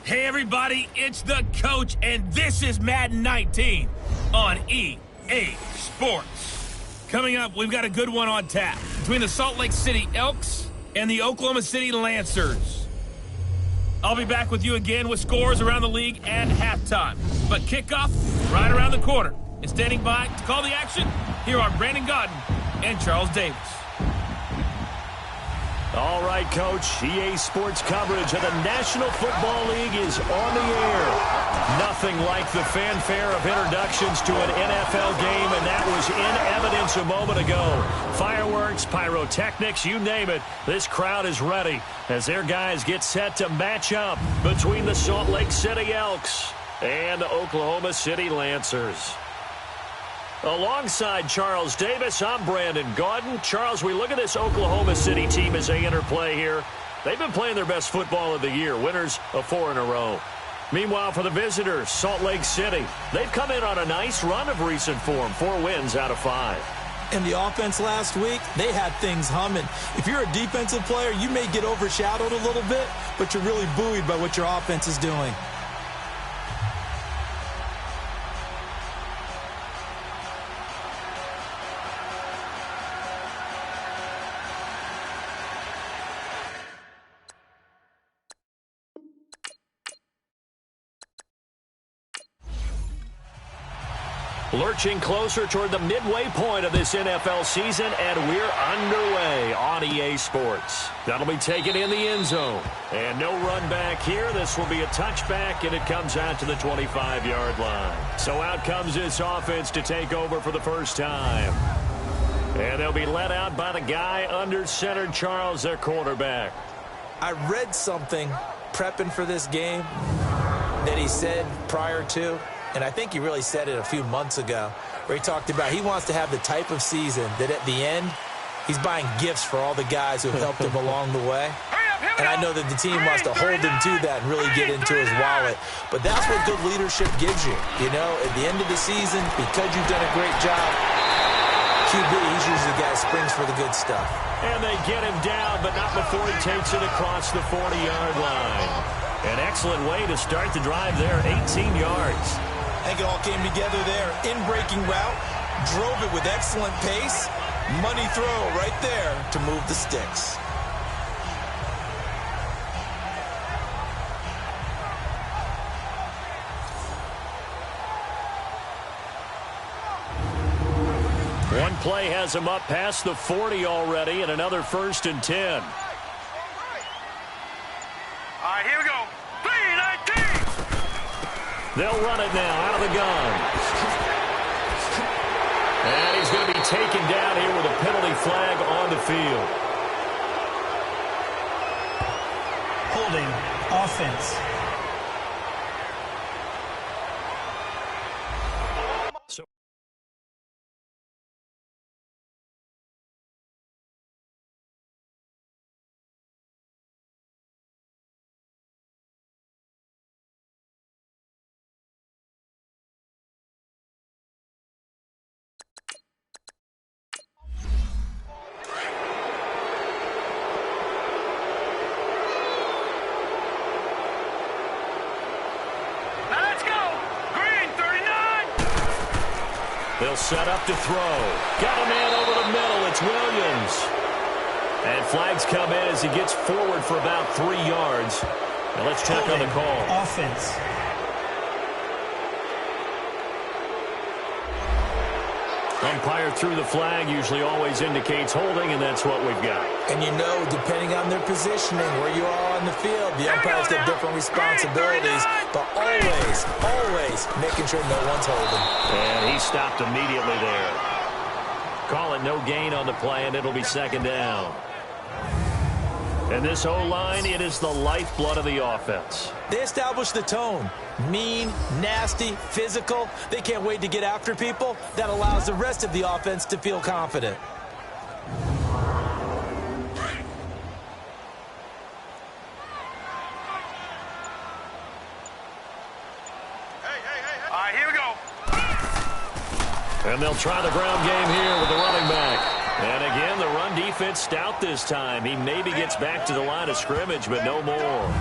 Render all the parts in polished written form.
Hey everybody, it's the coach, and this is Madden 19 on EA Sports. Coming up, we've got a good one on tap between the Salt Lake City Elks and the Oklahoma City Lancers. I'll be back with you again with scores around the league at halftime. But kickoff right around the corner. And standing by to call the action, here are Brandon Godden and Charles Davis. All right, Coach. EA Sports coverage of the National Football League is on the air. Nothing like the fanfare of introductions to an NFL game, and that was in evidence a moment ago. Fireworks, pyrotechnics, you name it. This crowd is ready as their guys get set to match up between the Salt Lake City Elks and the Oklahoma City Lancers. Alongside Charles Davis, I'm Brandon Godden. Charles, we look at this Oklahoma City team as they interplay here. They've been playing their best football of the year, winners of 4 in a row. Meanwhile, for the visitors, Salt Lake City, they've come in on a nice run of recent form, 4 wins out of 5. And the offense last week, they had things humming. If you're a defensive player, you may get overshadowed a little bit, but you're really buoyed by what your offense is doing. Lurching closer toward the midway point of this NFL season, and we're underway on EA Sports. That'll be taken in the end zone. And no run back here. This will be a touchback, and it comes out to the 25-yard line. So out comes this offense to take over for the first time. And they'll be let out by the guy under center, Charles, their quarterback. I read something prepping for this game that he said prior to, and I think he really said it a few months ago, where he talked about he wants to have the type of season that at the end, he's buying gifts for all the guys who have helped him along the way. And I know that the team wants to hold him to that and really get into his wallet. But that's what good leadership gives you. You know, at the end of the season, because you've done a great job, QB, he's usually the guy who springs for the good stuff. And they get him down, but not before he takes it across the 40-yard line. An excellent way to start the drive there, 18 yards. I think it all came together there. In-breaking route, drove it with excellent pace. Money throw right there to move the sticks. One play has him up past the 40 already, and another 1st and 10. All right, here we go. 3-19. They'll run it now out of the gun. And he's going to be taken down here with a penalty flag on the field. Holding offense. They'll set up to throw. Got a man over the middle. It's Williams. And flags come in as he gets forward for about 3 yards. Now let's check on the call. Offense. Umpire threw the flag, usually always indicates holding, and that's what we've got. And you know, depending on their positioning, where you are on the field, the umpires have different responsibilities, but always making sure no one's holding. And he stopped immediately there. Call it no gain on the play, and it'll be 2nd down. And this O-line, it is the lifeblood of the offense. They establish the tone. Mean, nasty, physical. They can't wait to get after people. That allows the rest of the offense to feel confident. All right, here we go. And they'll try the ground game here with the running back. And again, the run defense stout this time. He maybe gets back to the line of scrimmage, but no more.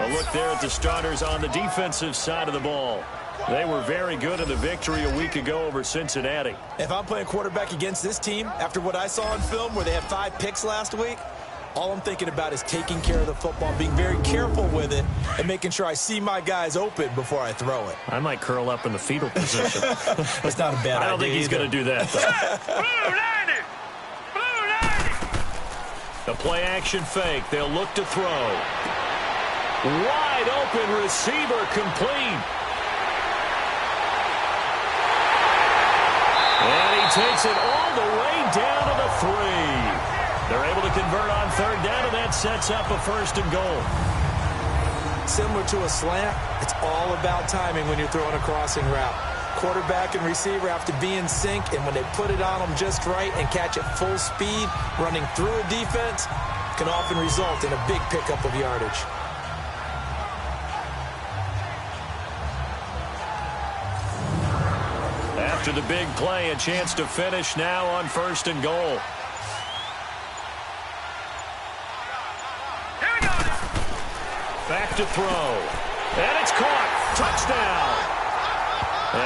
A look there at the starters on the defensive side of the ball. They were very good in the victory a week ago over Cincinnati. If I'm playing quarterback against this team, after what I saw on film where they had 5 picks last week, all I'm thinking about is taking care of the football, being very careful with it, and making sure I see my guys open before I throw it. I might curl up in the fetal position. That's not a bad idea. I don't think he's going to do that, though. Blue 90! Blue 90! The play action fake. They'll look to throw. Wide open receiver complete. And he takes it all the way down to the 3. They're able to convert on 3rd down, and that sets up a 1st and goal. Similar to a slant, it's all about timing when you're throwing a crossing route. Quarterback and receiver have to be in sync, and when they put it on them just right and catch it full speed, running through a defense, can often result in a big pickup of yardage. After the big play, a chance to finish now on 1st and goal. Back to throw. And it's caught. Touchdown.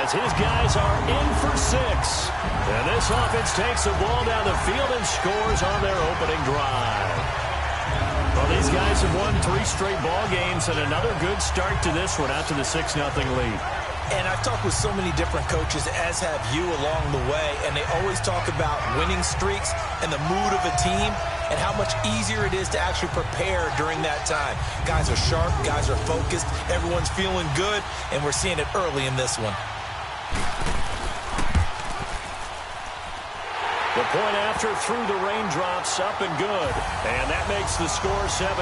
As his guys are in for 6. And this offense takes the ball down the field and scores on their opening drive. Well, these guys have won 3 straight ball games and another good start to this one out to the 6-0 lead. And I've talked with so many different coaches, as have you along the way, and they always talk about winning streaks and the mood of a team and how much easier it is to actually prepare during that time. Guys are sharp, guys are focused, everyone's feeling good, and we're seeing it early in this one. The point after through the raindrops, up and good, and that makes the score 7-0.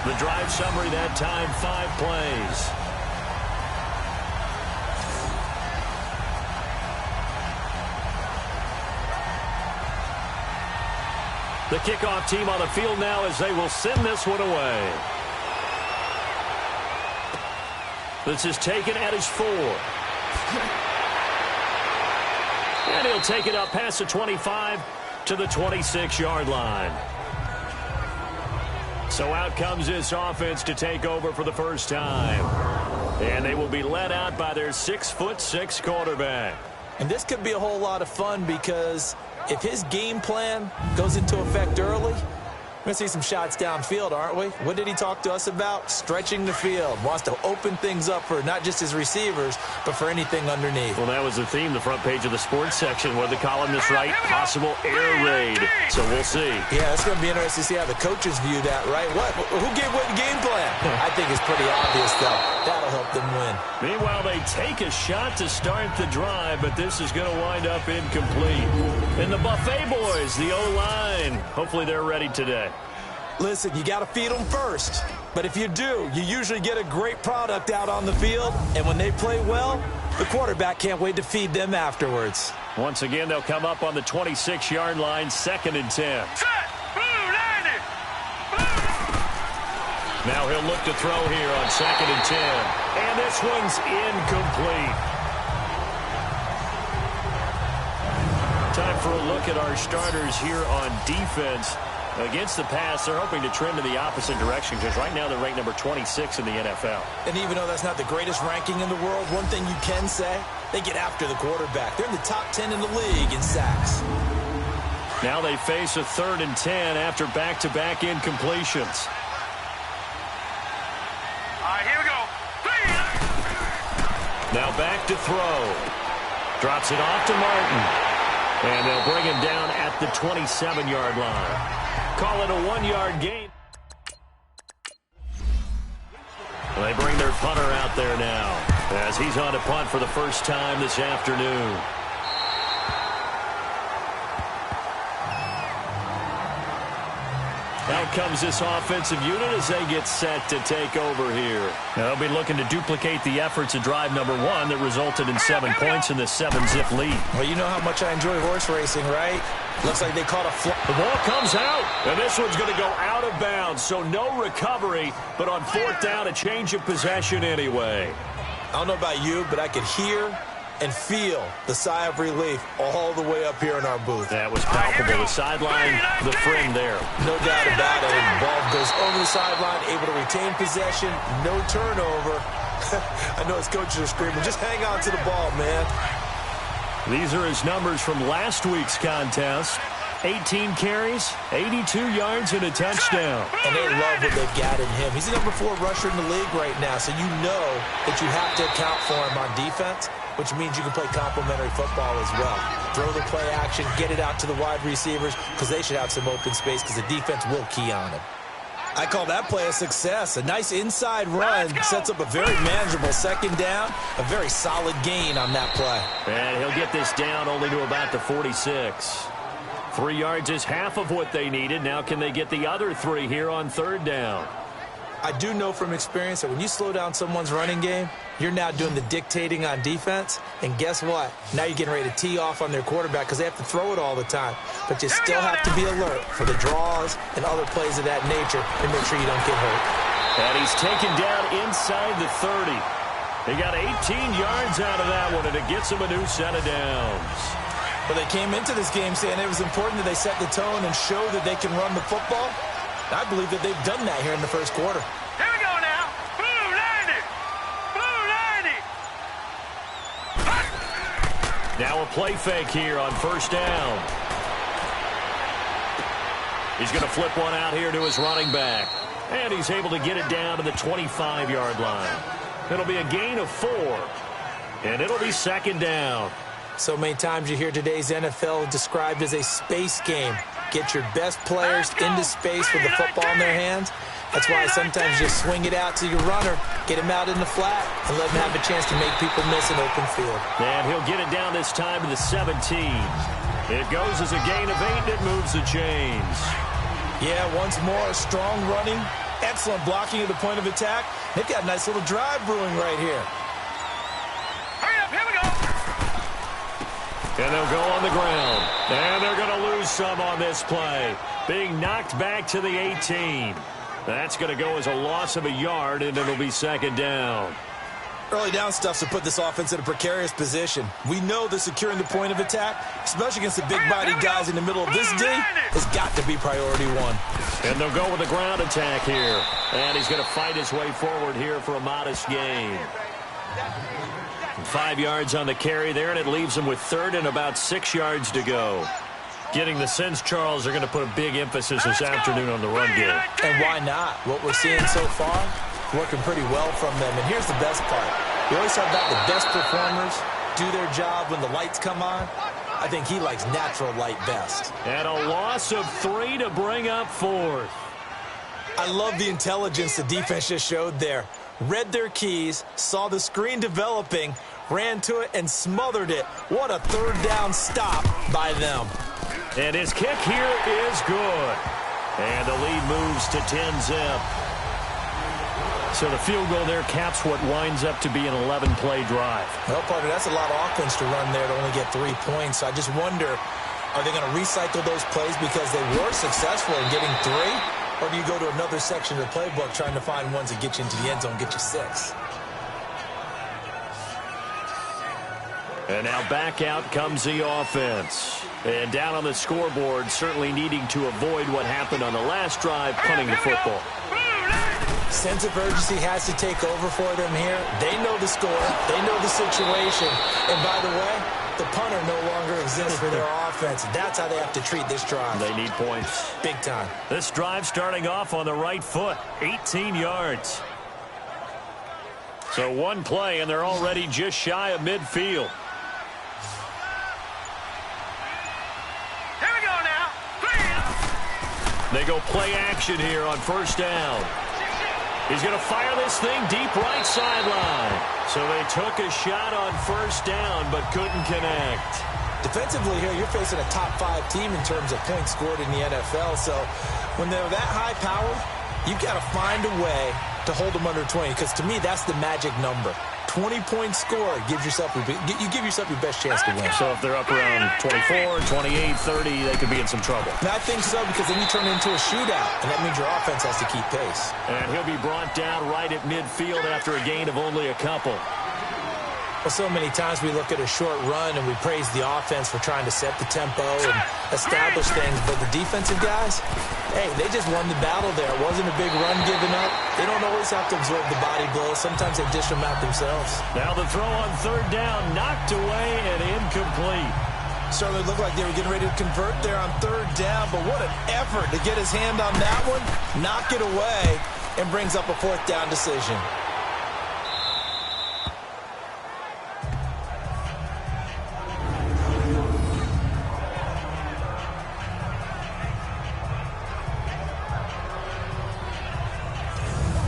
The drive summary that time, 5 plays. The kickoff team on the field now as they will send this one away. This is taken at his 4. And he'll take it up past the 25 to the 26-yard line. So out comes this offense to take over for the first time. And they will be led out by their 6'6" quarterback. And this could be a whole lot of fun because if his game plan goes into effect early, we're going to see some shots downfield, aren't we? What did he talk to us about? Stretching the field. Wants to open things up for not just his receivers, but for anything underneath. Well, that was the theme, the front page of the sports section, where the columnists write possible air raid. So we'll see. Yeah, it's going to be interesting to see how the coaches view that, right? Who gave what game plan? I think it's pretty obvious, though. That'll help them win. Meanwhile, they take a shot to start the drive, but this is going to wind up incomplete. And the Buffet boys, the O-line, hopefully they're ready today. Listen, you got to feed them first. But if you do, you usually get a great product out on the field. And when they play well, the quarterback can't wait to feed them afterwards. Once again, they'll come up on the 26-yard line, 2nd and 10. Set! Blue 90! Blue! Now he'll look to throw here on 2nd and 10. And this one's incomplete. Time for a look at our starters here on defense. Against the pass, they're hoping to trend in the opposite direction because right now they're ranked number 26 in the NFL. And even though that's not the greatest ranking in the world, one thing you can say, they get after the quarterback. They're in the top 10 in the league in sacks. Now they face a 3rd and 10 after back-to-back incompletions. All right, here we go. Now back to throw. Drops it off to Martin. And they'll bring him down at the 27-yard line. Call it a 1-yard gain. They bring their punter out there now as he's on to punt for the first time this afternoon. Out comes this offensive unit as they get set to take over here. They'll be looking to duplicate the efforts of drive number 1 that resulted in 7 points in the 7-zip lead. Well, you know how much I enjoy horse racing, right? Looks like they caught a fly. The ball comes out, and this one's going to go out of bounds, so no recovery, but on 4th down, a change of possession anyway. I don't know about you, but I could hear and feel the sigh of relief all the way up here in our booth. That was palpable. The sideline, the friend there. No doubt about it. And the ball goes over the sideline, able to retain possession, no turnover. I know his coaches are screaming, just hang on to the ball, man. These are his numbers from last week's contest. 18 carries, 82 yards, and a touchdown. And they love what they've got in him. He's the number 4 rusher in the league right now, so you know that you have to account for him on defense, which means you can play complementary football as well. Throw the play action, get it out to the wide receivers, because they should have some open space, because the defense will key on him. I call that play a success. A nice inside run sets up a very manageable second down, a very solid gain on that play. And he'll get this down only to about the 46. 3 yards is half of what they needed. Now can they get the other 3 here on third down? I do know from experience that when you slow down someone's running game, you're now doing the dictating on defense. And guess what? Now you're getting ready to tee off on their quarterback because they have to throw it all the time. But you still have to be alert for the draws and other plays of that nature and make sure you don't get hurt. And he's taken down inside the 30. They got 18 yards out of that one, and it gets him a new set of downs. But they came into this game saying it was important that they set the tone and show that they can run the football. I believe that they've done that here in the first quarter. Here we go now. Blue 90. Blue 90. Now a play fake here on first down. He's going to flip one out here to his running back. And he's able to get it down to the 25-yard line. It'll be a gain of 4. And it'll be second down. So many times you hear today's NFL described as a space game. Get your best players into space with the football in their hands. That's why sometimes you swing it out to your runner, get him out in the flat, and let him have a chance to make people miss an open field. And he'll get it down this time to the 17. It goes as a gain of 8, and it moves the chains. Yeah, once more, strong running, excellent blocking at the point of attack. They've got a nice little drive brewing right here. Hurry up, here we go. And they'll go on the ground. And they're going to lose some on this play. Being knocked back to the 18. That's going to go as a loss of a yard, and it'll be second down. Early down stuff to put this offense in a precarious position. We know that securing the point of attack, especially against the big-body guys in the middle of this D, has got to be priority 1. And they'll go with a ground attack here. And he's going to fight his way forward here for a modest gain. 5 yards on the carry there, and it leaves them with third and about 6 yards to go. Getting the sense, Charles, are going to put a big emphasis this afternoon on the run game. And why not? What we're seeing so far, working pretty well from them. And here's the best part. We always talk about the best performers do their job when the lights come on. I think he likes natural light best. And a loss of 3 to bring up fourth. I love the intelligence the defense just showed there. Read their keys, saw the screen developing, ran to it, and smothered it. What a third down stop by them. And his kick here is good. And the lead moves to 10-zip. So the field goal there caps what winds up to be an 11-play drive. Well, partner, that's a lot of offense to run there to only get 3 points. So I just wonder, are they going to recycle those plays because they were successful in getting 3? Or do you go to another section of the playbook trying to find ones that get you into the end zone, get you 6? And now back out comes the offense. And down on the scoreboard, certainly needing to avoid what happened on the last drive, punting the football. Sense of urgency has to take over for them here. They know the score. They know the situation. And by the way, the punter no longer exists for their offense. That's how they have to treat this drive. They need points. Big time. This drive starting off on the right foot. 18 yards. So one play, and they're already just shy of midfield. Here we go now. They go play action here on first down. He's going to fire this thing deep right sideline. So they took a shot on first down but couldn't connect. Defensively here, you're facing a top 5 team in terms of points scored in the NFL. So when they're that high powered, you've got to find a way to hold them under 20. Because to me, that's the magic number. 20-point score gives yourself you give yourself your best chance to win. So if they're up around 24, 28, 30, they could be in some trouble. And I think so, because then you turn it into a shootout, and that means your offense has to keep pace. And he'll be brought down right at midfield after a gain of only a couple. Well, so many times we look at a short run and we praise the offense for trying to set the tempo and establish things. But the defensive guys, hey, they just won the battle there. It wasn't a big run given up. They don't always have to absorb the body blows. Sometimes they dish them out themselves. Now the throw on third down, knocked away and incomplete. Certainly looked like they were getting ready to convert there on third down, but what an effort to get his hand on that one, knock it away, and brings up a fourth down decision.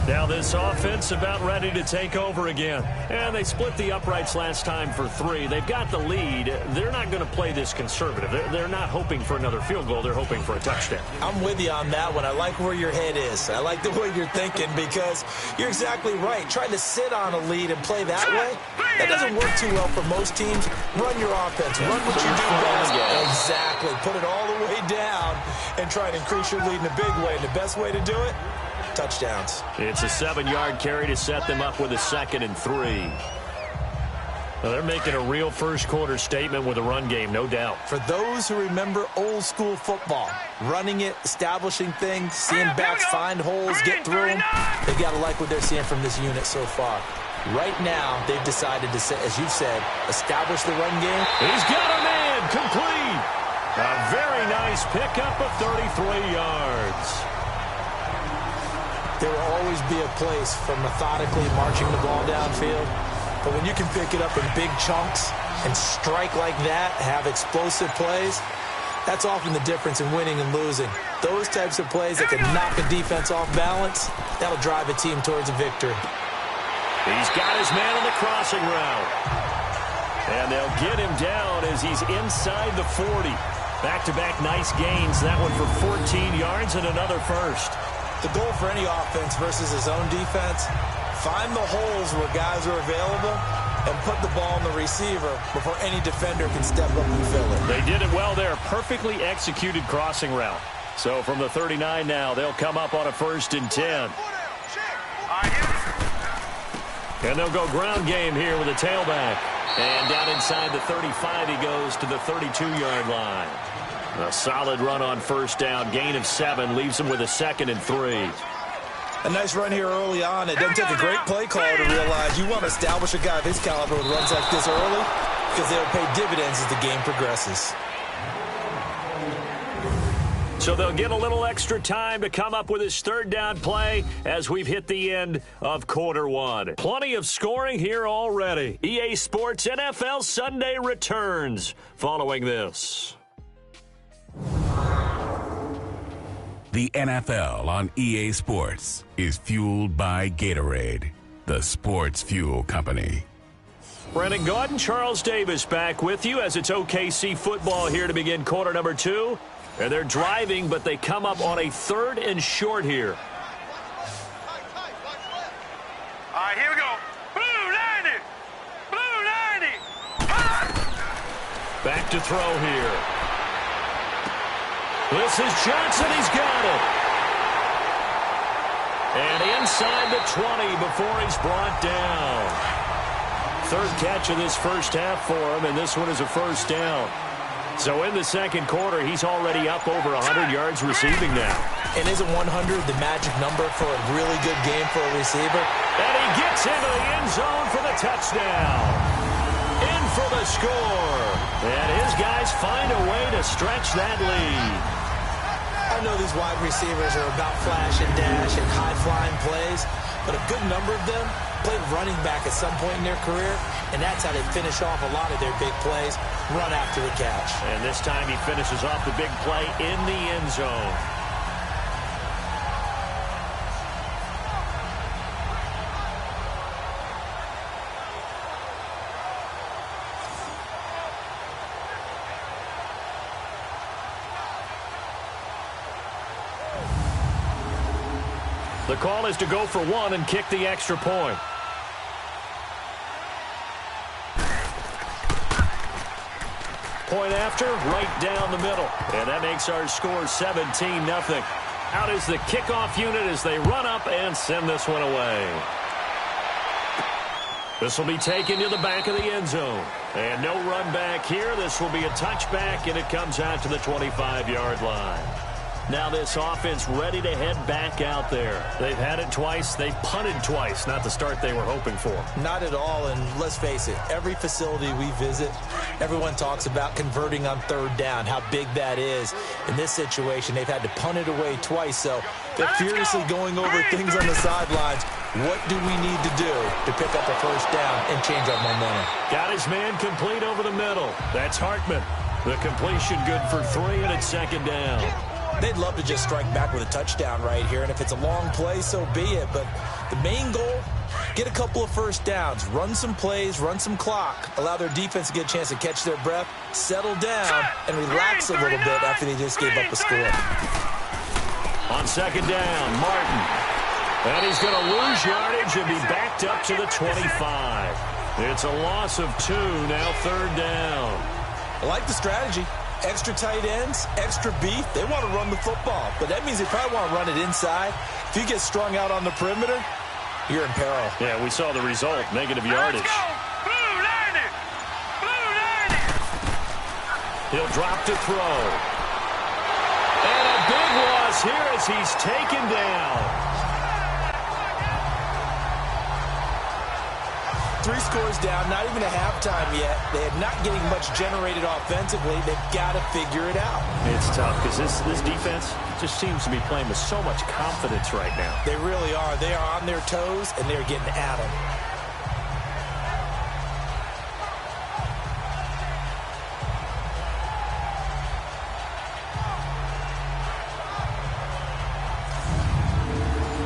Now this offense about ready to take over again. And they split the uprights last time for 3. They've got the lead. They're not going to play this conservative. They're not hoping for another field goal. They're hoping for a touchdown. I'm with you on that one. I like where your head is. I like the way you're thinking because you're exactly right. Trying to sit on a lead and play that way, that doesn't work too well for most teams. Run your offense. Run what you do best. Exactly. Put it all the way down and try and increase your lead in a big way. And the best way to do it, touchdowns. It's a 7-yard carry to set them up with a 2nd and 3. Now they're making a real first-quarter statement with a run game, no doubt. For those who remember old-school football, running it, establishing things, seeing backs find holes, get through them, they've got to like what they're seeing from this unit so far. Right now, they've decided to, as you said, establish the run game. He's got a man, complete. A very nice pickup of 33 yards. There will always be a place for methodically marching the ball downfield. But when you can pick it up in big chunks and strike like that, have explosive plays, that's often the difference in winning and losing. Those types of plays that can knock a defense off balance, that'll drive a team towards a victory. He's got his man on the crossing route. And they'll get him down as he's inside the 40. Back-to-back nice gains. That one for 14 yards and another first. The goal for any offense versus his own defense, find the holes where guys are available and put the ball in the receiver before any defender can step up and fill it. They did it well there. Perfectly executed crossing route. So from the 39 now, they'll come up on a 1st and 10. And they'll go ground game here with a tailback. And down inside the 35, he goes to the 32-yard line. A solid run on 1st down, gain of 7, leaves him with a 2nd and 3. A nice run here early on. It doesn't take a great play caller to realize you want to establish a guy of his caliber with runs like this early because they'll pay dividends as the game progresses. So they'll get a little extra time to come up with his 3rd down play as we've hit the end of quarter 1. Plenty of scoring here already. EA Sports NFL Sunday returns following this. The NFL on EA Sports is fueled by Gatorade, the sports fuel company. Brandon Gaudin, Charles Davis back with you as it's OKC football here to begin quarter number 2. And they're driving, but they come up on a 3rd and short here. All right, here we go. Blue 90. Blue 90. Back to throw here. This is Johnson. He's got it. And inside the 20 before he's brought down. 3rd catch of this first half for him, and this one is a 1st down. So in the 2nd quarter, he's already up over 100 yards receiving now. And isn't 100 the magic number for a really good game for a receiver? And he gets into the end zone for the touchdown. In for the score. And his guys find a way to stretch that lead. I know these wide receivers are about flash and dash and high-flying plays, but a good number of them played running back at some point in their career, and that's how they finish off a lot of their big plays, run after the catch. And this time he finishes off the big play in the end zone. The call is to go for 1 and kick the extra point. Point after, right down the middle. And that makes our score 17-0. Out is the kickoff unit as they run up and send this one away. This will be taken to the back of the end zone. And no run back here. This will be a touchback, and it comes out to the 25-yard line. Now this offense ready to head back out there. They've had it twice. They've punted twice. Not the start they were hoping for. Not at all, and let's face it, every facility we visit, everyone talks about converting on third down, how big that is. In this situation, they've had to punt it away twice, so they're furiously going over things on the sidelines. What do we need to do to pick up a first down and change our momentum? Got his man complete over the middle. That's Hartman. The completion good for 3, and it's second down. They'd love to just strike back with a touchdown right here, and if it's a long play, so be it. But the main goal, get a couple of first downs, run some plays, run some clock, allow their defense to get a chance to catch their breath, settle down, and relax a little bit after they just gave up a score. On second down, Martin. And he's going to lose yardage and be backed up to the 25. It's a loss of 2, now third down. I like the strategy. Extra tight ends, extra beef. They want to run the football, but that means they probably want to run it inside. If you get strung out on the perimeter, you're in peril. Yeah, we saw the result, negative yardage. Blue 90! Blue 90! He'll drop to throw. And a big loss here as he's taken down. 3 scores down, not even a halftime yet. They are not getting much generated offensively. They've got to figure it out. It's tough because this defense just seems to be playing with so much confidence right now. They really are. They are on their toes, and they're getting at them.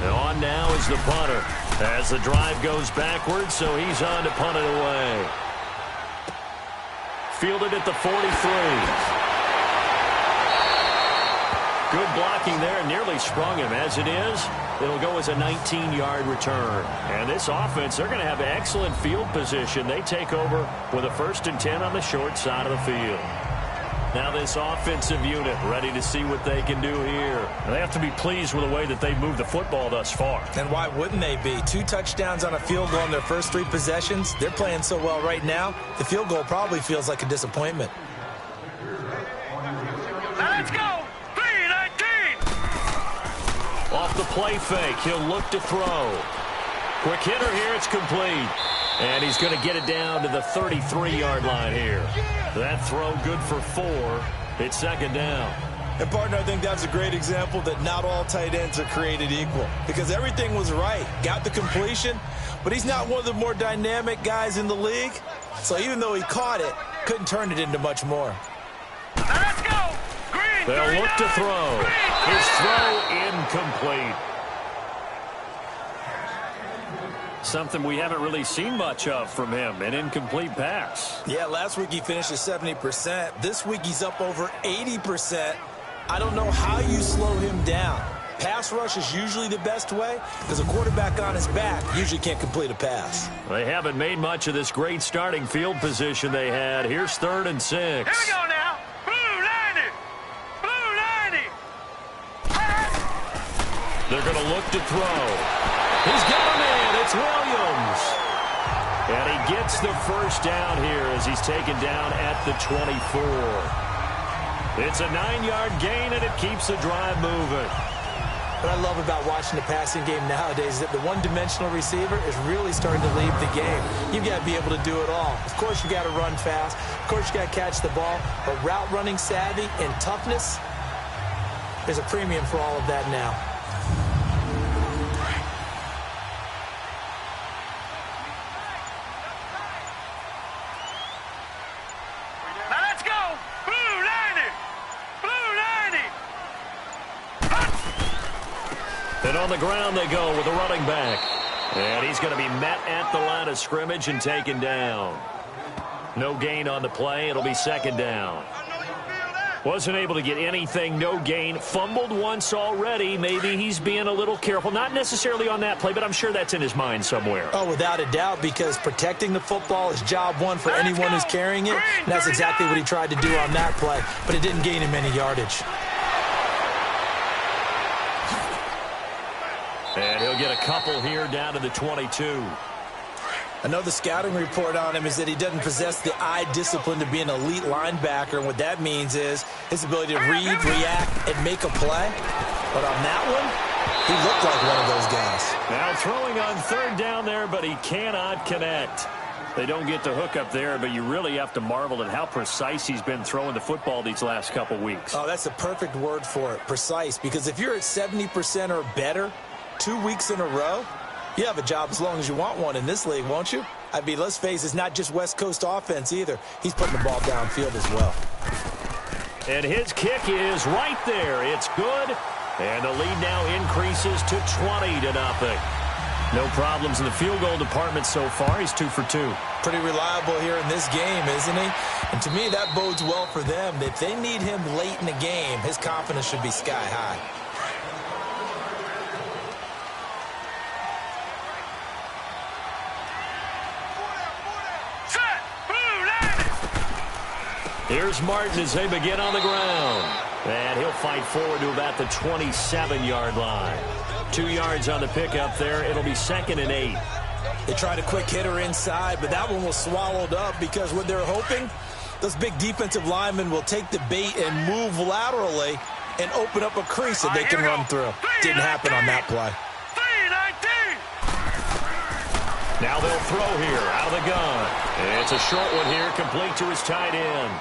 On now is the punter as the drive goes backwards, so he's on to punt it away. Fielded at the 43. Good blocking there, nearly sprung him. As it is, it'll go as a 19-yard return. And this offense, they're going to have excellent field position. They take over with a 1st and 10 on the short side of the field. Now this offensive unit ready to see what they can do here. They have to be pleased with the way that they've moved the football thus far. And why wouldn't they be? 2 touchdowns on a field goal in their first 3 possessions. They're playing so well right now, the field goal probably feels like a disappointment. Let's go! 3-19! Off the play fake, he'll look to throw. Quick hitter here, it's complete. And he's going to get it down to the 33-yard line here. That throw good for 4. It's second down. And, partner, I think that's a great example that not all tight ends are created equal. Because everything was right. Got the completion, but he's not one of the more dynamic guys in the league. So even though he caught it, couldn't turn it into much more. Let's go! Green, They'll look to throw. His throw incomplete. Something we haven't really seen much of from him, an incomplete pass. Yeah, last week he finished at 70%. This week he's up over 80%. I don't know how you slow him down. Pass rush is usually the best way because a quarterback on his back usually can't complete a pass. They haven't made much of this great starting field position they had. Here's 3rd and 6. Here we go now! Blue 90! Blue 90! They're going to look to throw. He's got him in. It's Williams. And he gets the first down here as he's taken down at the 24. It's a 9-yard gain, and it keeps the drive moving. What I love about watching the passing game nowadays is that the one-dimensional receiver is really starting to leave the game. You've got to be able to do it all. Of course, you got to run fast. Of course, you got to catch the ball. But route running savvy and toughness, there's a premium for all of that now. And on the ground they go with a running back. And he's going to be met at the line of scrimmage and taken down. No gain on the play. It'll be second down. Wasn't able to get anything, no gain. Fumbled once already. Maybe he's being a little careful. Not necessarily on that play, but I'm sure that's in his mind somewhere. Oh, without a doubt, because protecting the football is job one for anyone who's carrying it. And that's exactly what he tried to do on that play, but it didn't gain him any yardage. And he'll get a couple here down to the 22. I know the scouting report on him is that he doesn't possess the eye discipline to be an elite linebacker, and what that means is his ability to read, react, and make a play. But on that one, he looked like one of those guys. Now throwing on third down there, but he cannot connect. They don't get the hook up there, but you really have to marvel at how precise he's been throwing the football these last couple weeks. Oh, that's a perfect word for it, precise, because if you're at 70% or better 2 weeks in a row, you have a job as long as you want one in this league, won't you? I mean, let's face it, it's not just West Coast offense either. He's putting the ball downfield as well. And his kick is right there. It's good. And the lead now increases to 20-0. No problems in the field goal department so far. He's 2 for 2. Pretty reliable here in this game, isn't he? And to me, that bodes well for them. If they need him late in the game, his confidence should be sky high. Here's Martin as they begin on the ground. And he'll fight forward to about the 27-yard line. 2 yards on the pickup there. It'll be 2nd and 8. They tried a quick hitter inside, but that one was swallowed up because what they're hoping, those big defensive linemen will take the bait and move laterally and open up a crease that they can run through. Didn't happen on that play. Now they'll throw here out of the gun. It's a short one here, complete to his tight end.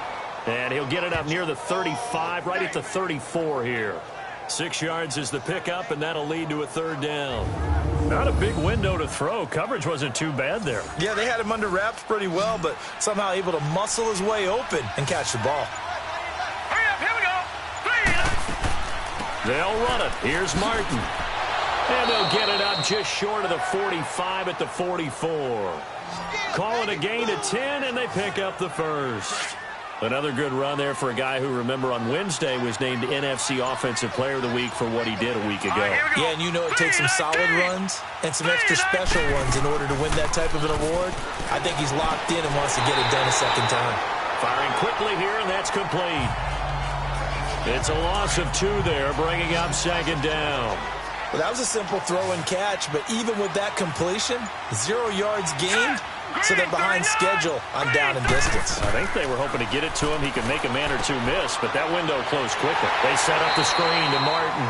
And he'll get it up near the 35, right at the 34 here. 6 yards is the pickup, and that'll lead to a 3rd down. Not a big window to throw. Coverage wasn't too bad there. Yeah, they had him under wraps pretty well, but somehow able to muscle his way open and catch the ball. Hurry up, here we go. They'll run it. Here's Martin. And they'll get it up just short of the 45 at the 44. Call it a gain to 10, and they pick up the first. Another good run there for a guy who, remember, on Wednesday was named NFC Offensive Player of the Week for what he did a week ago. Yeah, and you know it takes some solid runs and some extra special ones in order to win that type of an award. I think he's locked in and wants to get it done a second time. Firing quickly here, and that's complete. It's a loss of 2 there, bringing up 2nd down. Well, that was a simple throw and catch, but even with that completion, 0 yards gained, so they're behind schedule on down and distance. I think they were hoping to get it to him. He could make a man or two miss, but that window closed quickly. They set up the screen to Martin.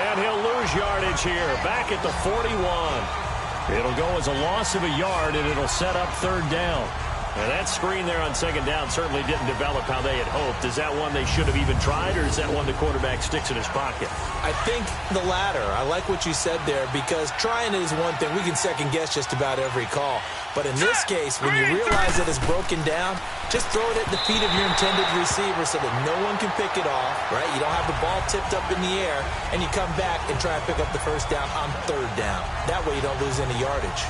And he'll lose yardage here, back at the 41. It'll go as a loss of a yard, and it'll set up 3rd down. And that screen there on 2nd down certainly didn't develop how they had hoped. Is that one they should have even tried, or is that one the quarterback sticks in his pocket? I think the latter. I like what you said there, because trying it is one thing. We can second-guess just about every call. But in this case, when you realize that it's broken down, just throw it at the feet of your intended receiver so that no one can pick it off, right? You don't have the ball tipped up in the air, and you come back and try and pick up the 1st down on 3rd down. That way you don't lose any yardage.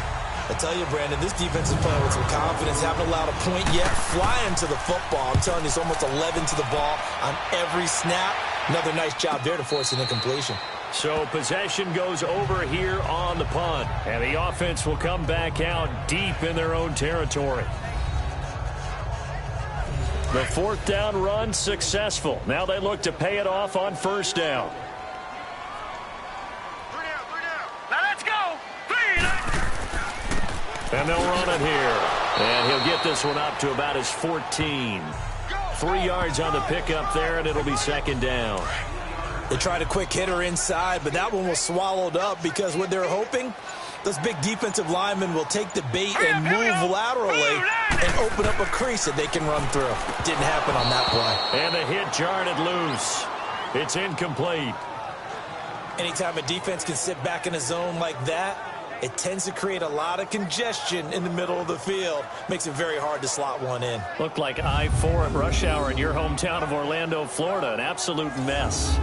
I tell you, Brandon, this defense is playing with some confidence. Haven't allowed a point yet. Flying to the football. I'm telling you, it's almost 11 to the ball on every snap. Another nice job there to force an incompletion. So possession goes over here on the punt. And the offense will come back out deep in their own territory. The 4th down run successful. Now they look to pay it off on 1st down. And they'll run it here. And he'll get this one up to about his 14. 3 yards on the pickup there, and it'll be 2nd down. They tried a quick hitter inside, but that one was swallowed up because what they're hoping, those big defensive linemen will take the bait and move laterally and open up a crease that they can run through. Didn't happen on that play. And the hit jarred it loose. It's incomplete. Anytime a defense can sit back in a zone like that, it tends to create a lot of congestion in the middle of the field. Makes it very hard to slot one in. Looked like I-4 at rush hour in your hometown of Orlando, Florida. An absolute mess.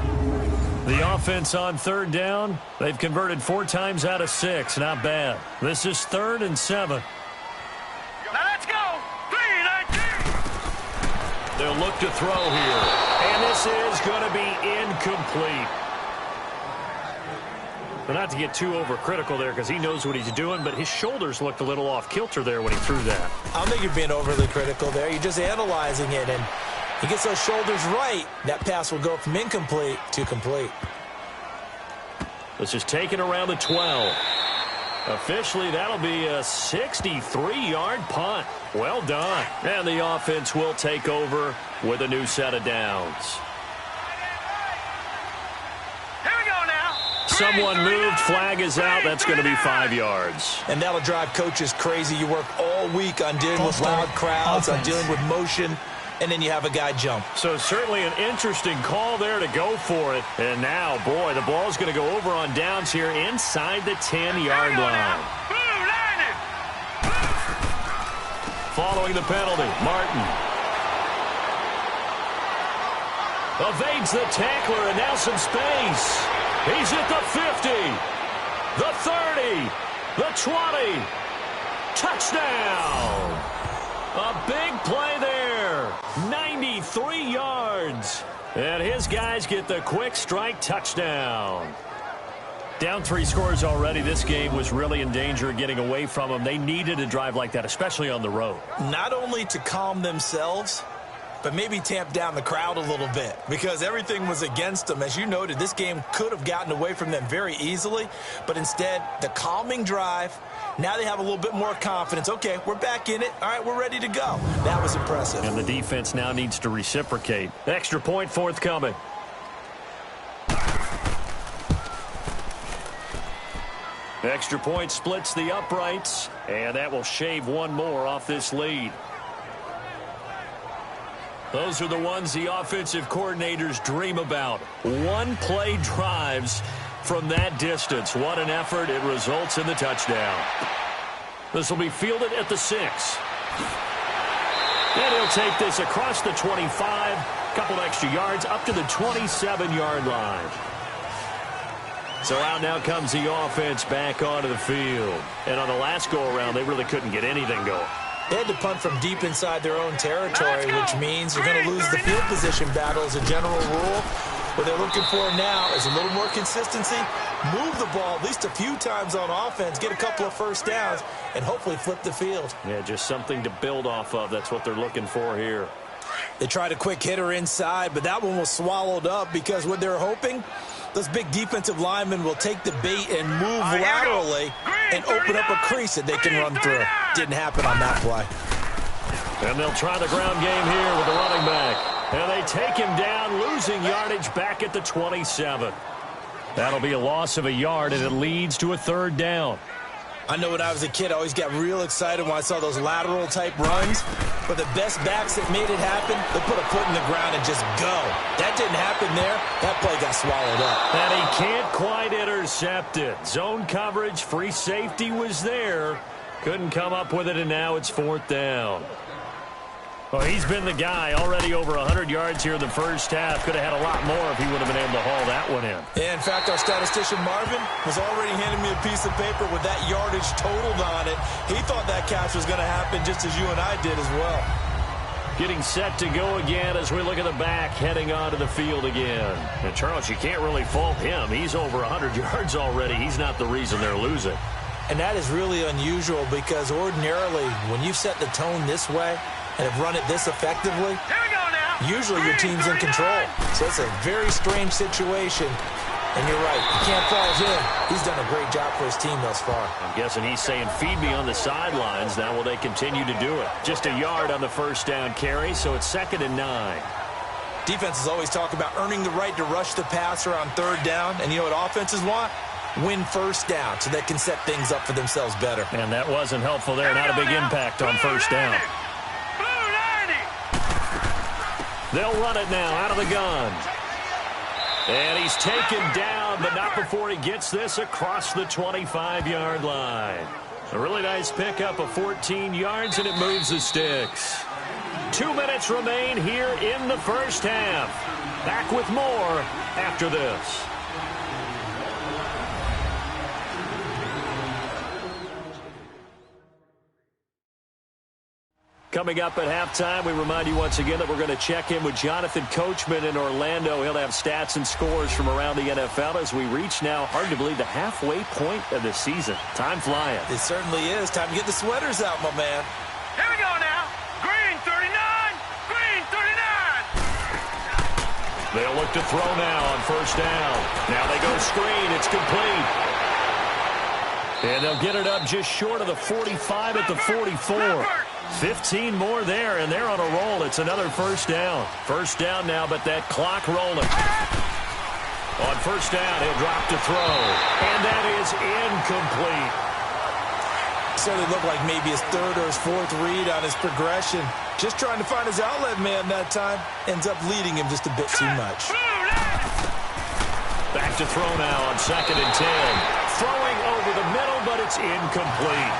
The offense on 3rd down, they've converted 4 times out of 6. Not bad. This is 3rd and 7. Now let's go. 3-19. They'll look to throw here. And this is going to be incomplete. But not to get too overcritical there, because he knows what he's doing, but his shoulders looked a little off kilter there when he threw that. I don't think you're being overly critical there. You're just analyzing it, and he gets those shoulders right. That pass will go from incomplete to complete. This is taken around the 12. Officially, that'll be a 63-yard punt. Well done. And the offense will take over with a new set of downs. Here we go now. Someone moved. Flag is out. That's going to be 5 yards. And that'll drive coaches crazy. You work all week on dealing with loud crowds, on dealing with motion, and then you have a guy jump. So certainly an interesting call there to go for it. And now, boy, the ball's going to go over on downs here inside the 10-yard line. Following the penalty, Martin evades the tackler, and now some space. He's at the 50, the 30, the 20. Touchdown! A big play there. 93 yards. And his guys get the quick strike touchdown. Down 3 scores already. This game was really in danger of getting away from them. They needed a drive like that, especially on the road. Not only to calm themselves, but maybe tamp down the crowd a little bit, because everything was against them. As you noted, this game could have gotten away from them very easily, but instead, the calming drive, now they have a little bit more confidence. Okay, we're back in it. All right, we're ready to go. That was impressive. And the defense now needs to reciprocate. Extra point forthcoming. Extra point splits the uprights, and that will shave one more off this lead. Those are the ones the offensive coordinators dream about. One-play drives from that distance. What an effort. It results in the touchdown. This will be fielded at the 6. And he'll take this across the 25, couple extra yards, up to the 27-yard line. So out now comes the offense back onto the field. And on the last go-around, they really couldn't get anything going. They had to punt from deep inside their own territory, which means you're going to lose the field position battle as a general rule. What they're looking for now is a little more consistency, move the ball at least a few times on offense, get a couple of first downs, and hopefully flip the field. Yeah, just something to build off of. That's what they're looking for here. They tried a quick hitter inside, but that one was swallowed up because what they're hoping, those big defensive linemen will take the bait and move laterally and open up a crease that they can run through. Didn't happen on that play. And they'll try the ground game here with the running back. And they take him down, losing yardage back at the 27. That'll be a loss of a yard, and it leads to a 3rd down. I know when I was a kid, I always got real excited when I saw those lateral-type runs. But the best backs that made it happen, they put a foot in the ground and just go. That didn't happen there. That play got swallowed up. And he can't quite intercept it. Zone coverage, free safety was there. Couldn't come up with it, and now it's 4th down. Well, he's been the guy, already over 100 yards here in the first half. Could have had a lot more if he would have been able to haul that one in. Yeah, in fact, our statistician Marvin was already handing me a piece of paper with that yardage totaled on it. He thought that catch was going to happen just as you and I did as well. Getting set to go again as we look at the back, heading onto the field again. And, Charles, you can't really fault him. He's over 100 yards already. He's not the reason they're losing. And that is really unusual because ordinarily, when you've set the tone this way and have run it this effectively, usually your team's in control. So it's a very strange situation. And you're right, you can't fault him. He's done a great job for his team thus far. I'm guessing he's saying, feed me on the sidelines. Now will they continue to do it? Just a yard on the first down carry, so it's 2nd and 9. Defenses always talk about earning the right to rush the passer on 3rd down. And you know what offenses want? Win first down so they can set things up for themselves better. And that wasn't helpful there. Not a big impact on first down. They'll run it now out of the gun. And he's taken down, but not before he gets this across the 25-yard line. A really nice pickup of 14 yards, and it moves the sticks. 2 minutes remain here in the first half. Back with more after this. Coming up at halftime, we remind you once again that we're going to check in with Jonathan Coachman in Orlando. He'll have stats and scores from around the NFL as we reach now, hard to believe, the halfway point of the season. Time flying. It certainly is. Time to get the sweaters out, my man. Here we go now. Green 39. Green 39. They'll look to throw now on first down. Now they go screen. It's complete. And they'll get it up just short of the 45 at the 44. 15 more there, and they're on a roll. It's another first down. First down now, but that clock rolling. On first down, he'll drop to throw. And that is incomplete. Certainly looked like maybe his third or his fourth read on his progression. Just trying to find his outlet man that time. Ends up leading him just a bit too much. Back to throw now on 2nd and 10. Throwing over the middle, but it's incomplete.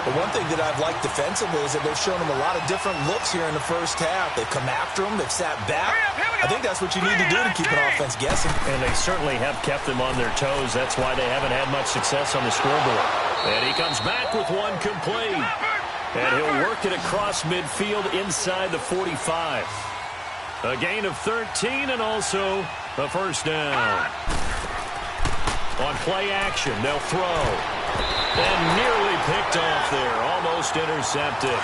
The one thing that I've liked defensively is that they've shown him a lot of different looks here in the first half. They've come after him. They've sat back. I think that's what you need to do to keep an offense guessing. And they certainly have kept them on their toes. That's why they haven't had much success on the scoreboard. And he comes back with one complete. And he'll work it across midfield inside the 45. A gain of 13 and also a first down. On play action, they'll throw. And nearly picked off there. Almost intercepted.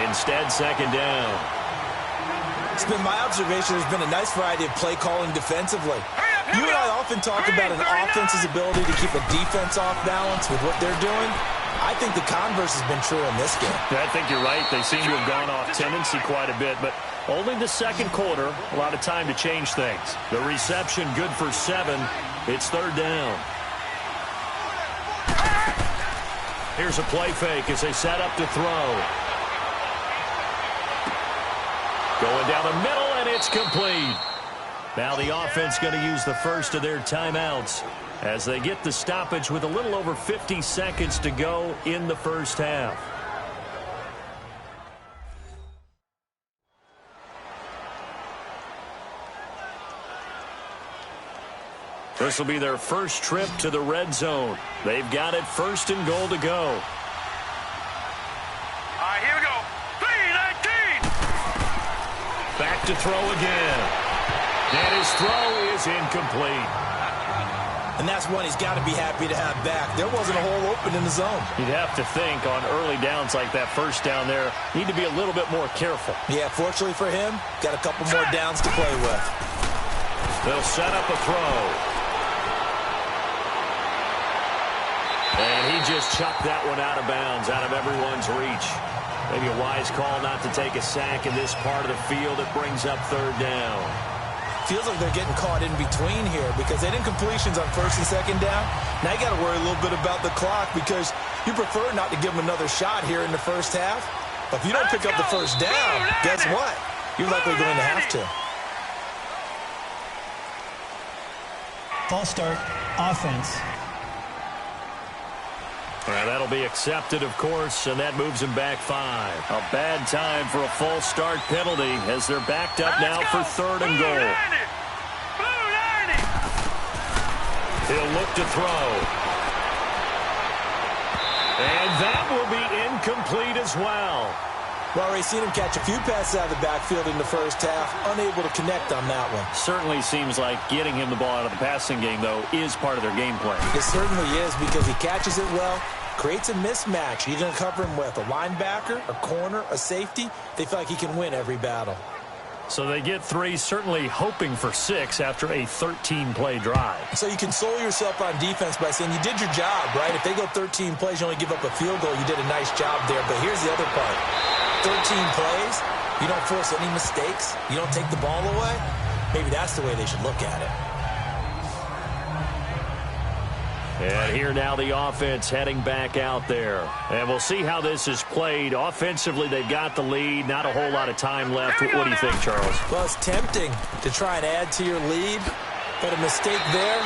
Instead, second down. It's been my observation there's been a nice variety of play calling defensively. You and I often talk about an offense's ability to keep a defense off balance with what they're doing. I think the converse has been true in this game. I think you're right. They seem to have gone off tendency quite a bit, but only the second quarter, a lot of time to change things. The reception good for 7. It's third down. Here's a play fake as they set up to throw. Going down the middle, and it's complete. Now the offense going to use the first of their timeouts as they get the stoppage with a little over 50 seconds to go in the first half. This will be their first trip to the red zone. They've got it 1st and goal to go. All right, here we go. 3-19. Back to throw again. And his throw is incomplete. And that's one he's got to be happy to have back. There wasn't a hole open in the zone. You'd have to think on early downs like that first down there, need to be a little bit more careful. Yeah, fortunately for him, got a couple more downs to play with. They'll set up a throw. And he just chucked that one out of bounds, out of everyone's reach. Maybe a wise call not to take a sack in this part of the field. It brings up third down. Feels like they're getting caught in between here because they didn't completions on 1st and 2nd down. Now you got to worry a little bit about the clock because you prefer not to give them another shot here in the first half. But if you don't pick up the first down, guess what? You're likely going to have to. False start, offense. Well, that'll be accepted, of course, and that moves him back 5. A bad time for a false start penalty as they're backed up now for 3rd and goal. He'll look to throw. And that will be incomplete as well. Well, we've seen him catch a few passes out of the backfield in the first half, unable to connect on that one. Certainly seems like getting him the ball out of the passing game, though, is part of their game plan. It certainly is because he catches it well, creates a mismatch. You're going to cover him with a linebacker, a corner, a safety. They feel like he can win every battle. So they get 3, certainly hoping for 6 after a 13-play drive. So you console yourself on defense by saying you did your job, right? If they go 13 plays, you only give up a field goal. You did a nice job there. But here's the other part. 13 plays, you don't force any mistakes, you don't take the ball away. Maybe that's the way they should look at it. And here now the offense heading back out there. And we'll see how this is played. Offensively, they've got the lead. Not a whole lot of time left. What do you think, Charles? Well, it's tempting to try and add to your lead, but a mistake there,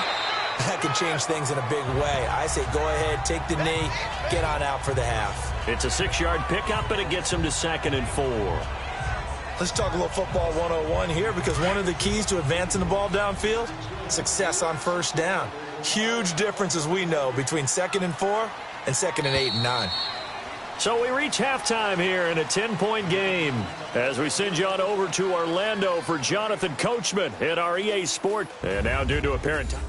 that could change things in a big way. I say go ahead, take the knee, get on out for the half. It's a 6-yard pickup, and it gets them to 2nd and 4. Let's talk a little football 101 here because one of the keys to advancing the ball downfield, success on first down. Huge difference, as we know, between 2nd and 4 and 2nd and 8 and 9. So we reach halftime here in a 10-point game as we send you on over to Orlando for Jonathan Coachman at our EA Sport. And now due to apparent time.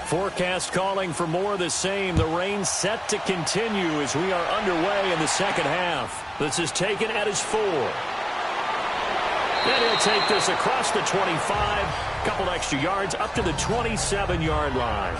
Forecast calling for more of the same. The rain set to continue as we are underway in the second half. This is taken at his 4. Then he'll They'll take this across the 25, a couple extra yards, up to the 27-yard line.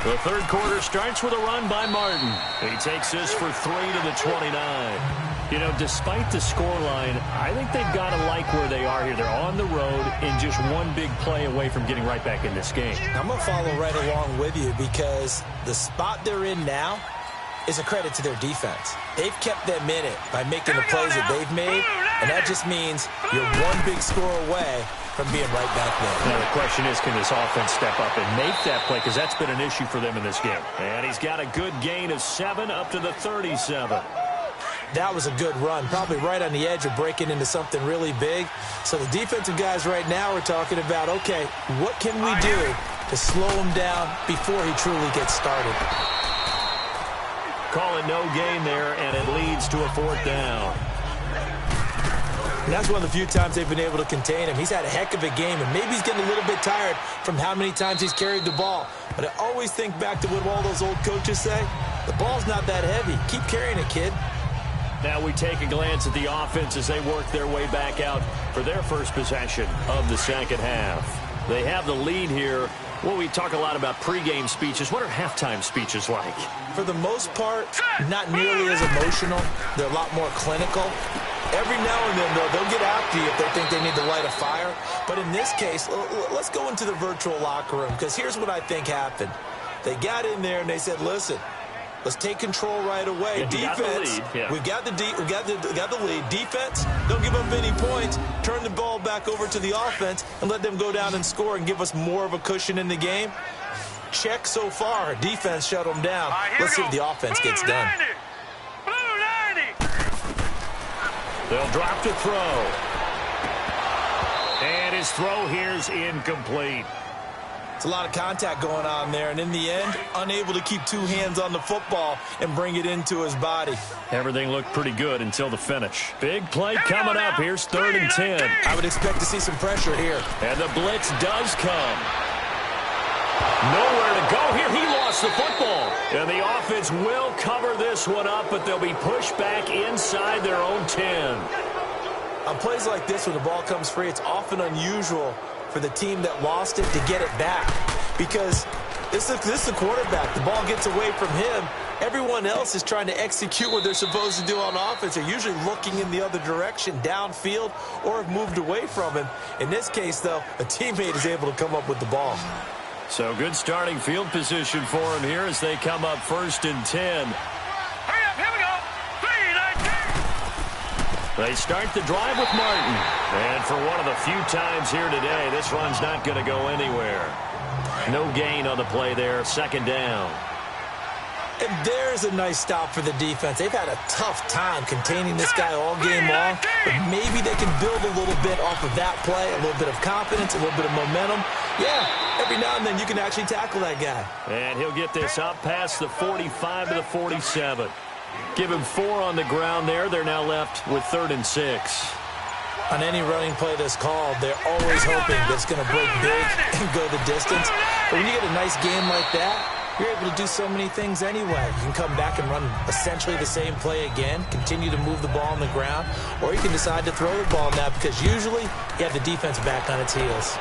The third quarter starts with a run by Martin. He takes this for 3 to the 29. You know, despite the scoreline, I think they've got to like where they are here. They're on the road and just one big play away from getting right back in this game. I'm going to follow right along with you because the spot they're in now is a credit to their defense. They've kept them in it by making the plays that they've made, and that just means you're one big score away from being right back there. Now the question is, can this offense step up and make that play? Because that's been an issue for them in this game. And he's got a good gain of 7 up to the 37. That was a good run, probably right on the edge of breaking into something really big. So the defensive guys right now are talking about, okay, what can we do to slow him down before he truly gets started? Call it no gain there, and it leads to a 4th down. And that's one of the few times they've been able to contain him. He's had a heck of a game, and maybe he's getting a little bit tired from how many times he's carried the ball. But I always think back to what all those old coaches say. The ball's not that heavy. Keep carrying it, kid. Now we take a glance at the offense as they work their way back out for their first possession of the second half. They have the lead here. Well, we talk a lot about pregame speeches. What are halftime speeches like? For the most part, not nearly as emotional. They're a lot more clinical. Every now and then, though, they'll get after you if they think they need to light a fire. But in this case, let's go into the virtual locker room, because here's what I think happened. They got in there and they said, listen, let's take control right away. Defense, we got the lead. Defense, don't give up any points. Turn the ball back over to the offense and let them go down and score and give us more of a cushion in the game. Check so far. Defense shut them down. Let's see if the offense gets done. They'll drop to throw. And his throw here's incomplete. It's a lot of contact going on there, and in the end, unable to keep 2 hands on the football and bring it into his body. Everything looked pretty good until the finish. Big play coming up. Here's 3rd and 10. I would expect to see some pressure here. And the blitz does come. Nowhere to go here. He lost the football. And the offense will cover this one up, but they'll be pushed back inside their own 10. On plays like this, when the ball comes free, it's often unusual for the team that lost it to get it back, because this is the quarterback. The ball gets away from him. Everyone else is trying to execute what they're supposed to do on offense. They're usually looking in the other direction, downfield, or have moved away from him. In this case, though, a teammate is able to come up with the ball. So good starting field position for him here as they come up 1st and 10. Hurry up, here we go. 3-19. They start the drive with Martin. And for one of the few times here today, this run's not going to go anywhere. No gain on the play there. 2nd down. And there's a nice stop for the defense. They've had a tough time containing this guy all game long, but maybe they can build a little bit off of that play, a little bit of confidence, a little bit of momentum. Yeah, every now and then you can actually tackle that guy. And he'll get this up past the 45 to the 47. Give him 4 on the ground there. They're now left with 3rd and 6. On any running play that's called, they're always hoping that it's going to break big and go the distance. But when you get a nice game like that, you're able to do so many things anyway. You can come back and run essentially the same play again, continue to move the ball on the ground, or you can decide to throw the ball now, because usually you have the defense back on its heels.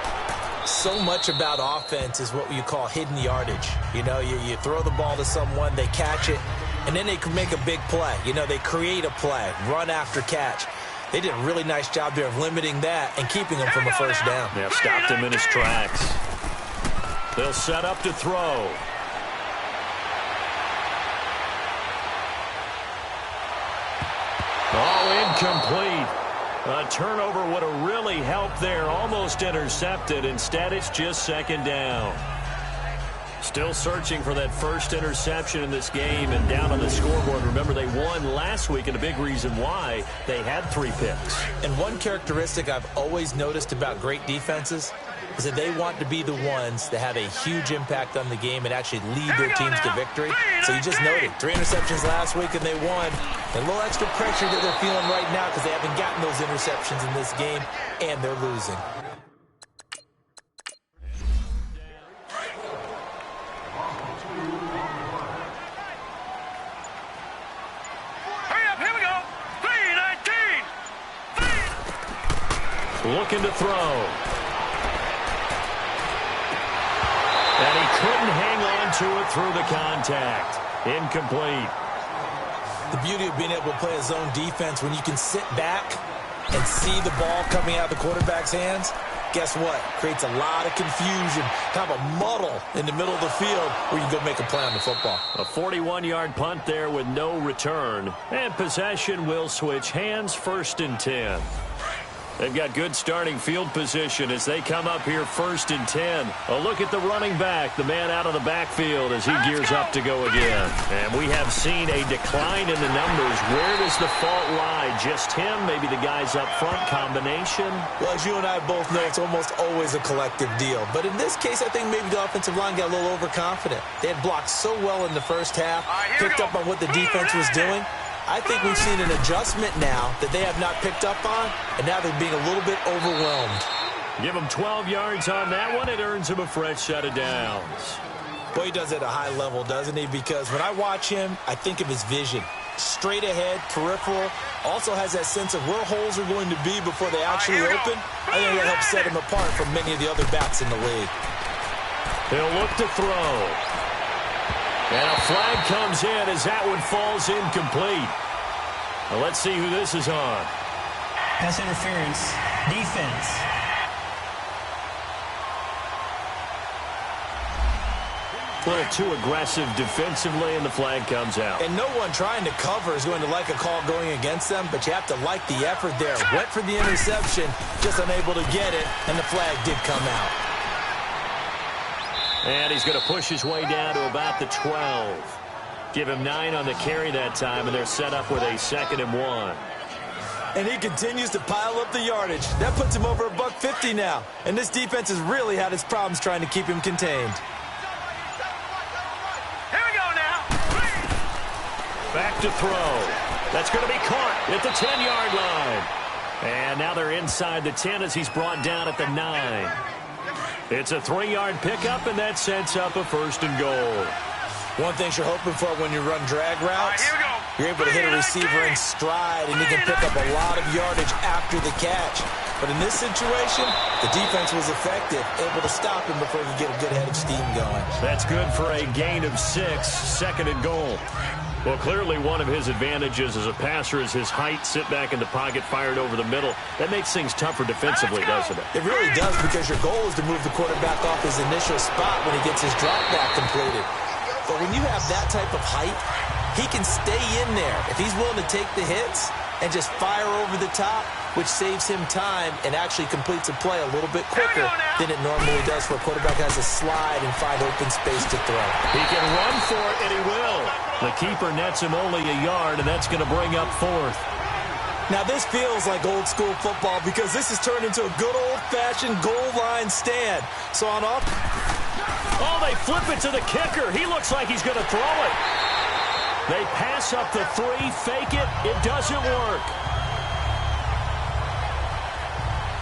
So much about offense is what you call hidden yardage. You know, you throw the ball to someone, they catch it, and then they can make a big play. You know, they create a play, run after catch. They did a really nice job there of limiting that and keeping him from a 1st down. They've stopped him in his tracks. They'll set up to throw. Oh, incomplete. A turnover would have really helped there. Almost intercepted. Instead, it's just 2nd down. Still searching for that first interception in this game and down on the scoreboard. Remember, they won last week, and a big reason why they had 3 picks. And one characteristic I've always noticed about great defenses is that they want to be the ones that have a huge impact on the game and actually lead their teams to victory. So you just noted 3 interceptions last week and they won. And a little extra pressure that they're feeling right now because they haven't gotten those interceptions in this game and they're losing. looking to throw. And he couldn't hang on to it through the contact. Incomplete. The beauty of being able to play a zone defense when you can sit back and see the ball coming out of the quarterback's hands, guess what? Creates a lot of confusion, kind of a muddle in the middle of the field where you can go make a play on the football. A 41-yard punt there with no return. And possession will switch hands, 1st and 10. They've got good starting field position as they come up here 1st and 10. A look at the running back, the man out of the backfield as he gears up to go again. And we have seen a decline in the numbers. Where does the fault lie? Just him? Maybe the guys up front combination? Well, as you and I both know, it's almost always a collective deal. But in this case, I think maybe the offensive line got a little overconfident. They had blocked so well in the first half, picked up on what the defense was doing. I think we've seen an adjustment now that they have not picked up on, and now they're being a little bit overwhelmed. Give him 12 yards on that one. It earns him a fresh set of downs. Boy, he does it at a high level, doesn't he? Because when I watch him, I think of his vision. Straight ahead, peripheral, also has that sense of where holes are going to be before they actually open. I think that helps set him apart from many of the other backs in the league. He'll look to throw. And a flag comes in as that one falls incomplete. Well, let's see who this is on. Pass interference. Defense. A little too aggressive defensively, and the flag comes out. And no one trying to cover is going to like a call going against them, but you have to like the effort there. Went for the interception, just unable to get it, and the flag did come out. And he's going to push his way down to about the 12. Give him 9 on the carry that time, and they're set up with a 2nd and 1. And he continues to pile up the yardage. That puts him over $150 now. And this defense has really had its problems trying to keep him contained. Here we go now. Back to throw. That's going to be caught at the 10-yard line. And now they're inside the 10 as he's brought down at the 9. It's a 3-yard pickup, and that sets up a 1st and goal. One thing you're hoping for when you run drag routes, you're able to hit a receiver in stride, and he can pick up a lot of yardage after the catch. But in this situation, the defense was effective, able to stop him before he could get a good head of steam going. That's good for a gain of 6, 2nd and goal. Well, clearly one of his advantages as a passer is his height, sit back in the pocket, fired over the middle. That makes things tougher defensively, doesn't it? It really does, because your goal is to move the quarterback off his initial spot when he gets his drop back completed. But when you have that type of height, he can stay in there if he's willing to take the hits and just fire over the top, which saves him time and actually completes a play a little bit quicker than it normally does where a quarterback has to slide and find open space to throw. He can run for it, and he will. The keeper nets him only a yard, and that's going to bring up 4th. Now, this feels like old-school football because this has turned into a good old-fashioned goal line stand. So on off... Oh, they flip it to the kicker. He looks like he's going to throw it. They pass up the 3, fake it. It doesn't work.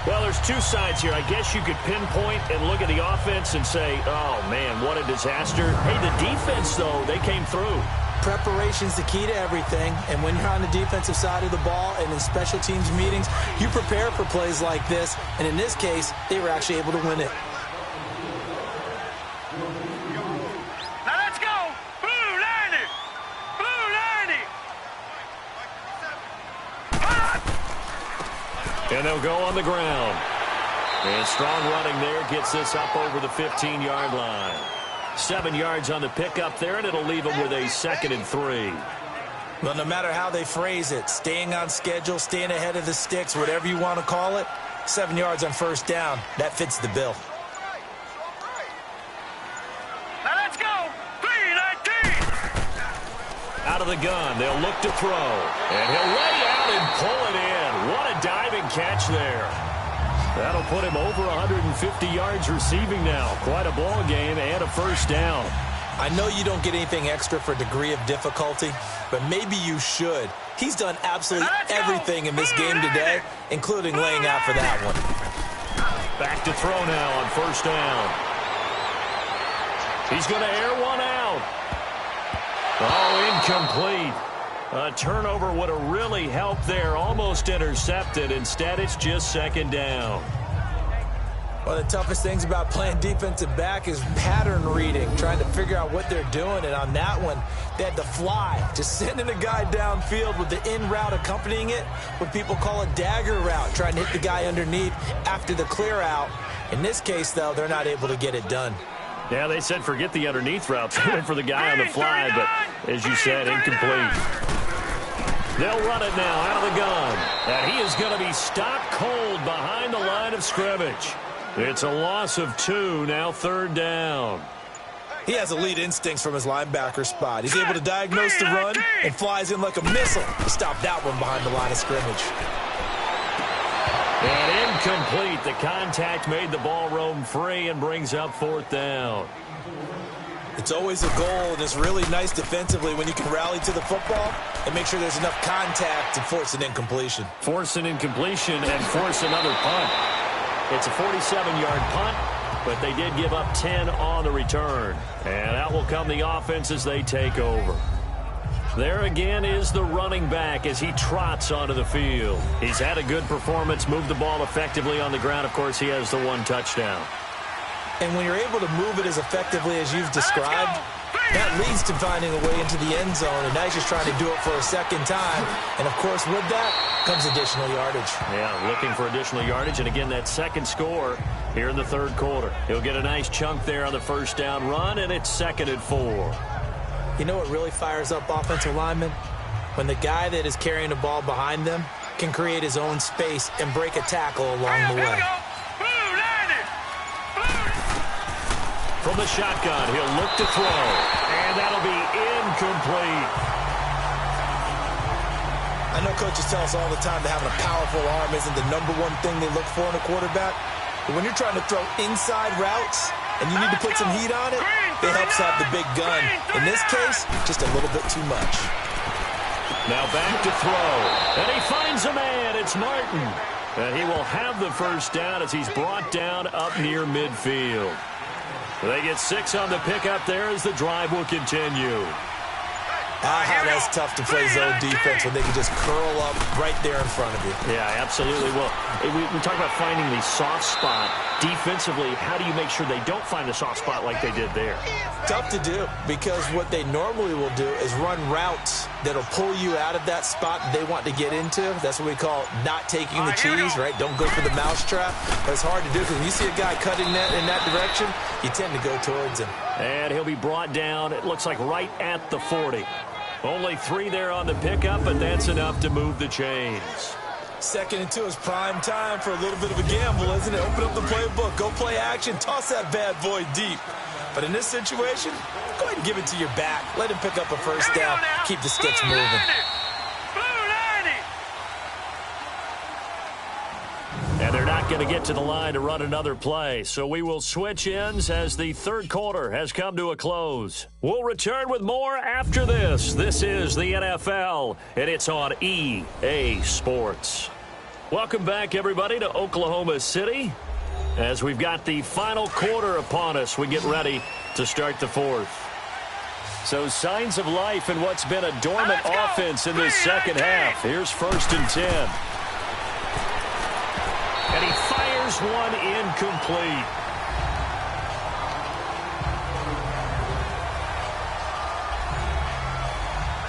Well, there's two sides here. I guess you could pinpoint and look at the offense and say, oh, man, what a disaster. Hey, the defense, though, they came through. Preparation's the key to everything, and when you're on the defensive side of the ball and in special teams meetings, you prepare for plays like this, and in this case, they were actually able to win it. Now let's go. Blue 90. Blue 90. And they'll go on the ground. And strong running there gets this up over the 15-yard line. 7 yards on the pickup there, and it'll leave them with a 2nd and 3. Well, no matter how they phrase it, staying on schedule, staying ahead of the sticks, whatever you want to call it, 7 yards on first down, that fits the bill. Now let's go. 319. Out of the gun, they'll look to throw. And he'll lay out and pull it in. What a diving catch there. That'll put him over 150 yards receiving now. Quite a ball game and a first down. I know you don't get anything extra for degree of difficulty, but maybe you should. He's done absolutely everything in this game today, including laying out for that one. Back to throw now on first down. He's going to air one out. Oh, incomplete. A turnover would have really helped there. Almost intercepted. Instead, it's just second down. One of the toughest things about playing defensive back is pattern reading, trying to figure out what they're doing. And on that one, they had to fly, just sending a guy downfield with the in route accompanying it, what people call a dagger route, trying to hit the guy underneath after the clear out. In this case, though, they're not able to get it done. Yeah, they said forget the underneath route. They went for the guy on the fly, but as you said, incomplete. They'll run it now out of the gun. And he is going to be stopped cold behind the line of scrimmage. It's a loss of 2, now third down. He has elite instincts from his linebacker spot. He's able to diagnose the run and flies in like a missile to stop that one behind the line of scrimmage. And incomplete. The contact made the ball roam free and brings up fourth down. It's always a goal, and it's really nice defensively when you can rally to the football and make sure there's enough contact to force an incompletion. Force an incompletion and force another punt. It's a 47-yard punt, but they did give up 10 on the return. And out will come the offense as they take over. There again is the running back as he trots onto the field. He's had a good performance, moved the ball effectively on the ground. Of course, he has the 1 touchdown. And when you're able to move it as effectively as you've described, that leads to finding a way into the end zone, and now he's just trying to do it for a second time. And, of course, with that comes additional yardage. Yeah, looking for additional yardage, and again, that second score here in the third quarter. He'll get a nice chunk there on the first down run, and it's 2nd and 4. You know what really fires up offensive linemen? When the guy that is carrying the ball behind them can create his own space and break a tackle along the way. From the shotgun, he'll look to throw, and that'll be incomplete. I know coaches tell us all the time that having a powerful arm isn't the #1 thing they look for in a quarterback, but when you're trying to throw inside routes and you need to put some heat on it, it helps have the big gun. In this case, just a little bit too much. Now back to throw, and he finds a man. It's Martin, and he will have the first down as he's brought down up near midfield. They get 6 on the pickup there as the drive will continue. That's tough to play zone defense when they can just curl up right there in front of you. Yeah, absolutely. Well, we talk about finding the soft spot. Defensively, how do you make sure they don't find the soft spot like they did there? Tough to do, because what they normally will do is run routes that'll pull you out of that spot they want to get into. That's what we call not taking the cheese, right? Don't go for the mousetrap. But it's hard to do because when you see a guy cutting that in that direction, you tend to go towards him. And he'll be brought down, it looks like right at the 40. Only 3 there on the pickup, but that's enough to move the chains. 2nd and 2 is prime time for a little bit of a gamble, isn't it? Open up the playbook, go play action, toss that bad boy deep. But in this situation, go ahead and give it to your back. Let him pick up a first down, keep the sticks moving. And they're not going to get to the line to run another play. So we will switch ends as the third quarter has come to a close. We'll return with more after this. This is the NFL, and it's on EA Sports. Welcome back, everybody, to Oklahoma City. As we've got the final quarter upon us, we get ready to start the fourth. So signs of life in what's been a dormant offense in this second half. Here's 1st and 10. And he fires one incomplete.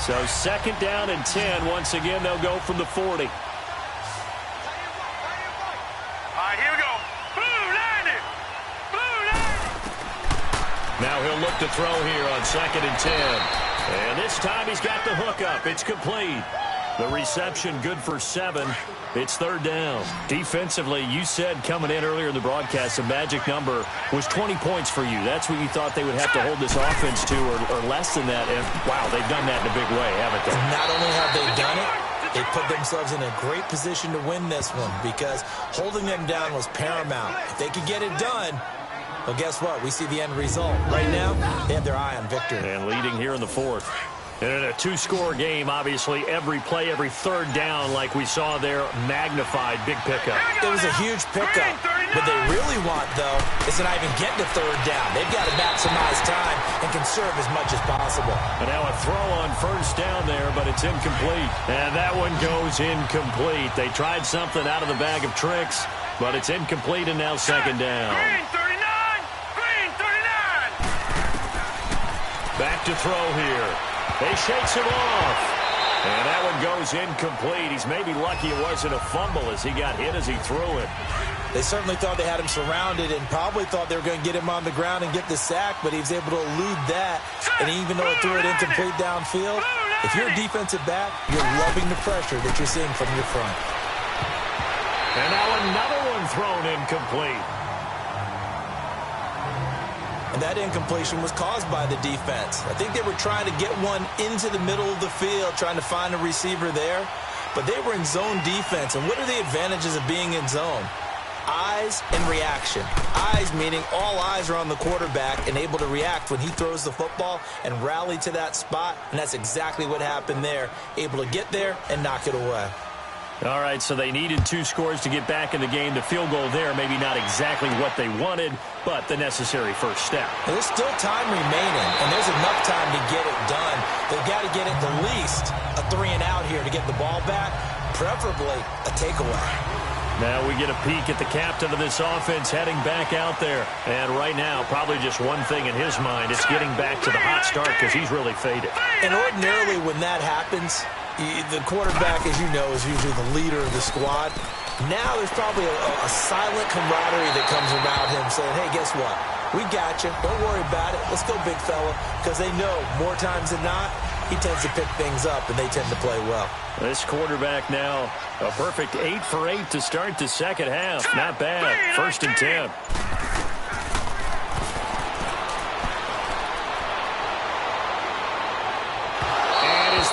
So 2nd down and 10. Once again, they'll go from the 40. All right, here we go. Blue 90. Blue 90. Now he'll look to throw here on 2nd and 10. And this time he's got the hookup. It's complete. The reception good for 7. It's 3rd down. Defensively, you said coming in earlier in the broadcast, the magic number was 20 points for you. That's what you thought they would have to hold this offense to, or less than that. And, wow, they've done that in a big way, haven't they? And not only have they done it, they put themselves in a great position to win this one because holding them down was paramount. If they could get it done, well, guess what? We see the end result. Right now, they have their eye on victory. And leading here in the 4th. And in a 2-score game, obviously, every play, every 3rd down, like we saw there, magnified, big pickup. It was a huge pickup. What they really want, though, is to not even get to third down. They've got to maximize time and conserve as much as possible. And now a throw on first down there, but it's incomplete. And that one goes incomplete. They tried something out of the bag of tricks, but it's incomplete and now second down. Green 39! Green 39! Back to throw here. He shakes him off. And that one goes incomplete. He's maybe lucky it wasn't a fumble as he got hit as he threw it. They certainly thought they had him surrounded and probably thought they were going to get him on the ground and get the sack, but he was able to elude that. And even though it threw it incomplete downfield, if you're a defensive back, you're loving the pressure that you're seeing from your front. And now another one thrown incomplete. And that incompletion was caused by the defense. I think they were trying to get one into the middle of the field, trying to find a receiver there. But they were in zone defense. And what are the advantages of being in zone? Eyes and reaction. Eyes meaning all eyes are on the quarterback and able to react when he throws the football and rally to that spot. And that's exactly what happened there. Able to get there and knock it away. All right, so they needed 2 scores to get back in the game. The field goal there, maybe not exactly what they wanted, but the necessary first step. There's still time remaining, and there's enough time to get it done. They've got to get at the least a 3-and-out here to get the ball back, preferably a takeaway. Now we get a peek at the captain of this offense heading back out there. And right now, probably just one thing in his mind. It's getting back to the hot start because he's really faded. And ordinarily when that happens, the quarterback, as you know, is usually the leader of the squad. Now there's probably a silent camaraderie that comes around him saying, hey, guess what? We got you. Don't worry about it. Let's go, big fella. Because they know more times than not, he tends to pick things up, and they tend to play well. This quarterback now, a perfect 8 for 8 to start the second half. Not bad. 1st and 10.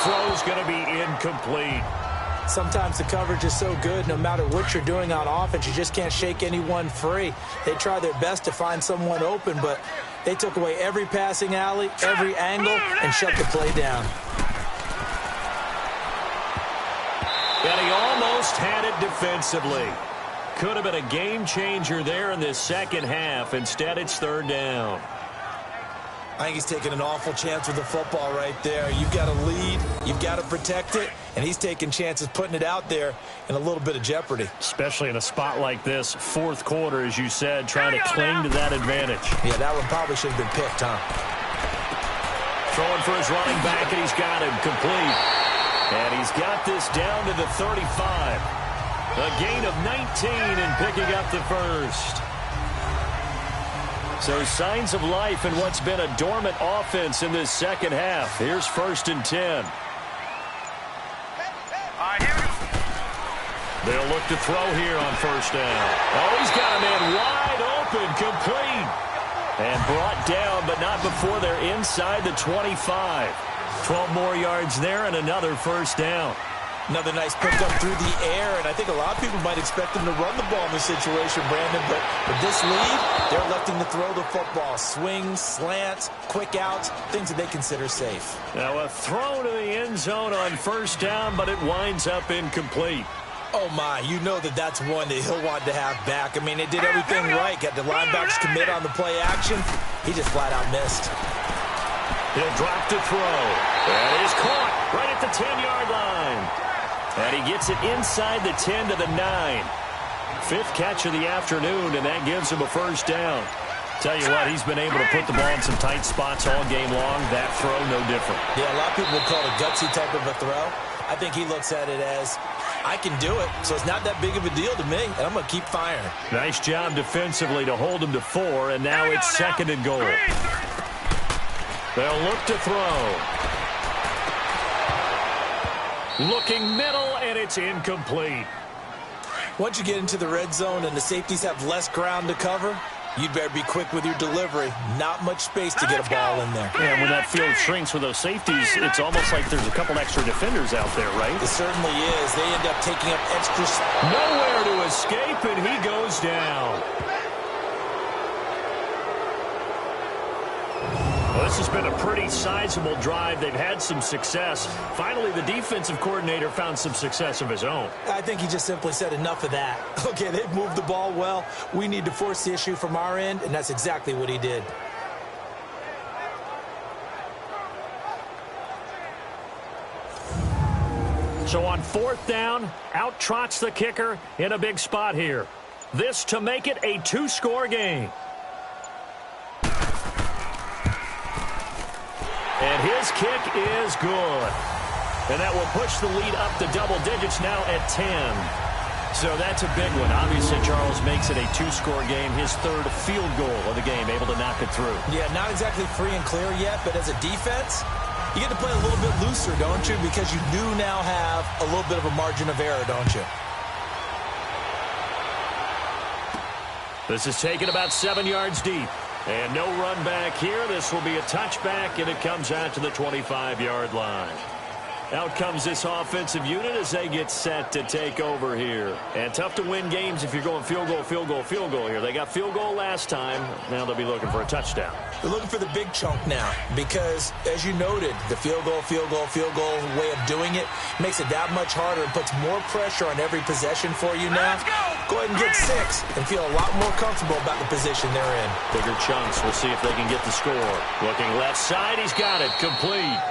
Throw's going to be incomplete. Sometimes the coverage is so good, no matter what you're doing on offense, you just can't shake anyone free. They try their best to find someone open, but they took away every passing alley, every angle, and shut the play down. And he almost had it defensively. Could have been a game changer there in this second half. Instead, it's 3rd down. I think he's taking an awful chance with the football right there. You've got to lead, you've got to protect it, and he's taking chances putting it out there in a little bit of jeopardy. Especially in a spot like this, 4th quarter, as you said, trying to cling to that advantage. Yeah, that one probably should have been picked, huh? Throwing for his running back, and he's got him complete. And he's got this down to the 35. A gain of 19 and picking up the first. So signs of life in what's been a dormant offense in this second half. Here's 1st and 10. They'll look to throw here on 1st down. Oh, he's got a man wide open, complete. And brought down, but not before they're inside the 25. 12 more yards there and another 1st down. Another nice pickup through the air, and I think a lot of people might expect them to run the ball in this situation, Brandon, but with this lead, they're electing to throw the football. Swings, slants, quick outs, things that they consider safe. Now a throw to the end zone on 1st down, but it winds up incomplete. Oh, my, you know that's one that he'll want to have back. I mean, they did everything right. Got the linebackers commit on the play action. He just flat out missed. He'll drop to throw. That is caught right at the 10-yard line. And he gets it inside the 10 to the 9. 5th catch of the afternoon, and that gives him a 1st down. Tell you what, he's been able to put the ball in some tight spots all game long. That throw, no different. Yeah, a lot of people will call it a gutsy type of a throw. I think he looks at it as, I can do it, so it's not that big of a deal to me, and I'm going to keep firing. Nice job defensively to hold him to 4, and now it's 2nd and goal. They'll look to throw. Looking middle, and it's incomplete. Once you get into the red zone and the safeties have less ground to cover, you'd better be quick with your delivery. Not much space to get a ball in there. Yeah, when that field shrinks with those safeties, it's almost like there's a couple extra defenders out there, right? It certainly is. They end up taking up extra space. Nowhere to escape, and he goes down. Well, this has been a pretty sizable drive. They've had some success. Finally, the defensive coordinator found some success of his own. I think he just simply said enough of that. Okay, they've moved the ball well. We need to force the issue from our end, and that's exactly what he did. So on 4th down, out trots the kicker in a big spot here. This to make it a 2-score game. And his kick is good. And that will push the lead up to double digits now at 10. So that's a big one. Obviously, Charles makes it a 2-score game. His 3rd field goal of the game, able to knock it through. Yeah, not exactly free and clear yet, but as a defense, you get to play a little bit looser, don't you? Because you do now have a little bit of a margin of error, don't you? This is taken about 7 yards deep. And no run back here. This will be a touchback, and it comes out to the 25-yard line. Out comes this offensive unit as they get set to take over here. And tough to win games if you're going field goal, field goal, field goal here. They got field goal last time. Now they'll be looking for a touchdown. They're looking for the big chunk now because, as you noted, the field goal, field goal, field goal way of doing it makes it that much harder and puts more pressure on every possession for you now. Go ahead and get 6 and feel a lot more comfortable about the position they're in. Bigger chunks. We'll see if they can get the score. Looking left side. He's got it. Complete.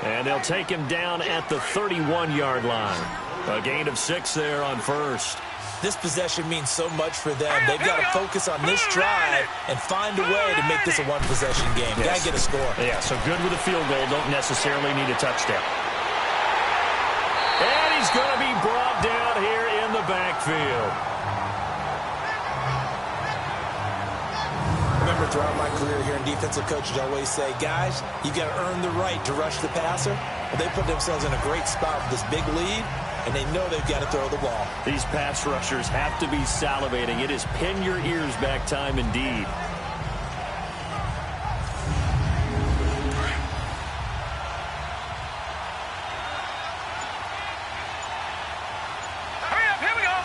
And they'll take him down at the 31-yard line. A gain of 6 there on 1st. This possession means so much for them. They've got to focus on this drive and find a way to make this a one-possession game. Yes. Got to get a score. Yeah, so good with a field goal. Don't necessarily need a touchdown. And he's going to be brought down here in the backfield. Remember, throughout my career here in defensive coaches, I always say, guys, you've got to earn the right to rush the passer. Well, they put themselves in a great spot with this big lead, and they know they've got to throw the ball. These pass rushers have to be salivating. It is pin your ears back time indeed. Hurry up, here we go.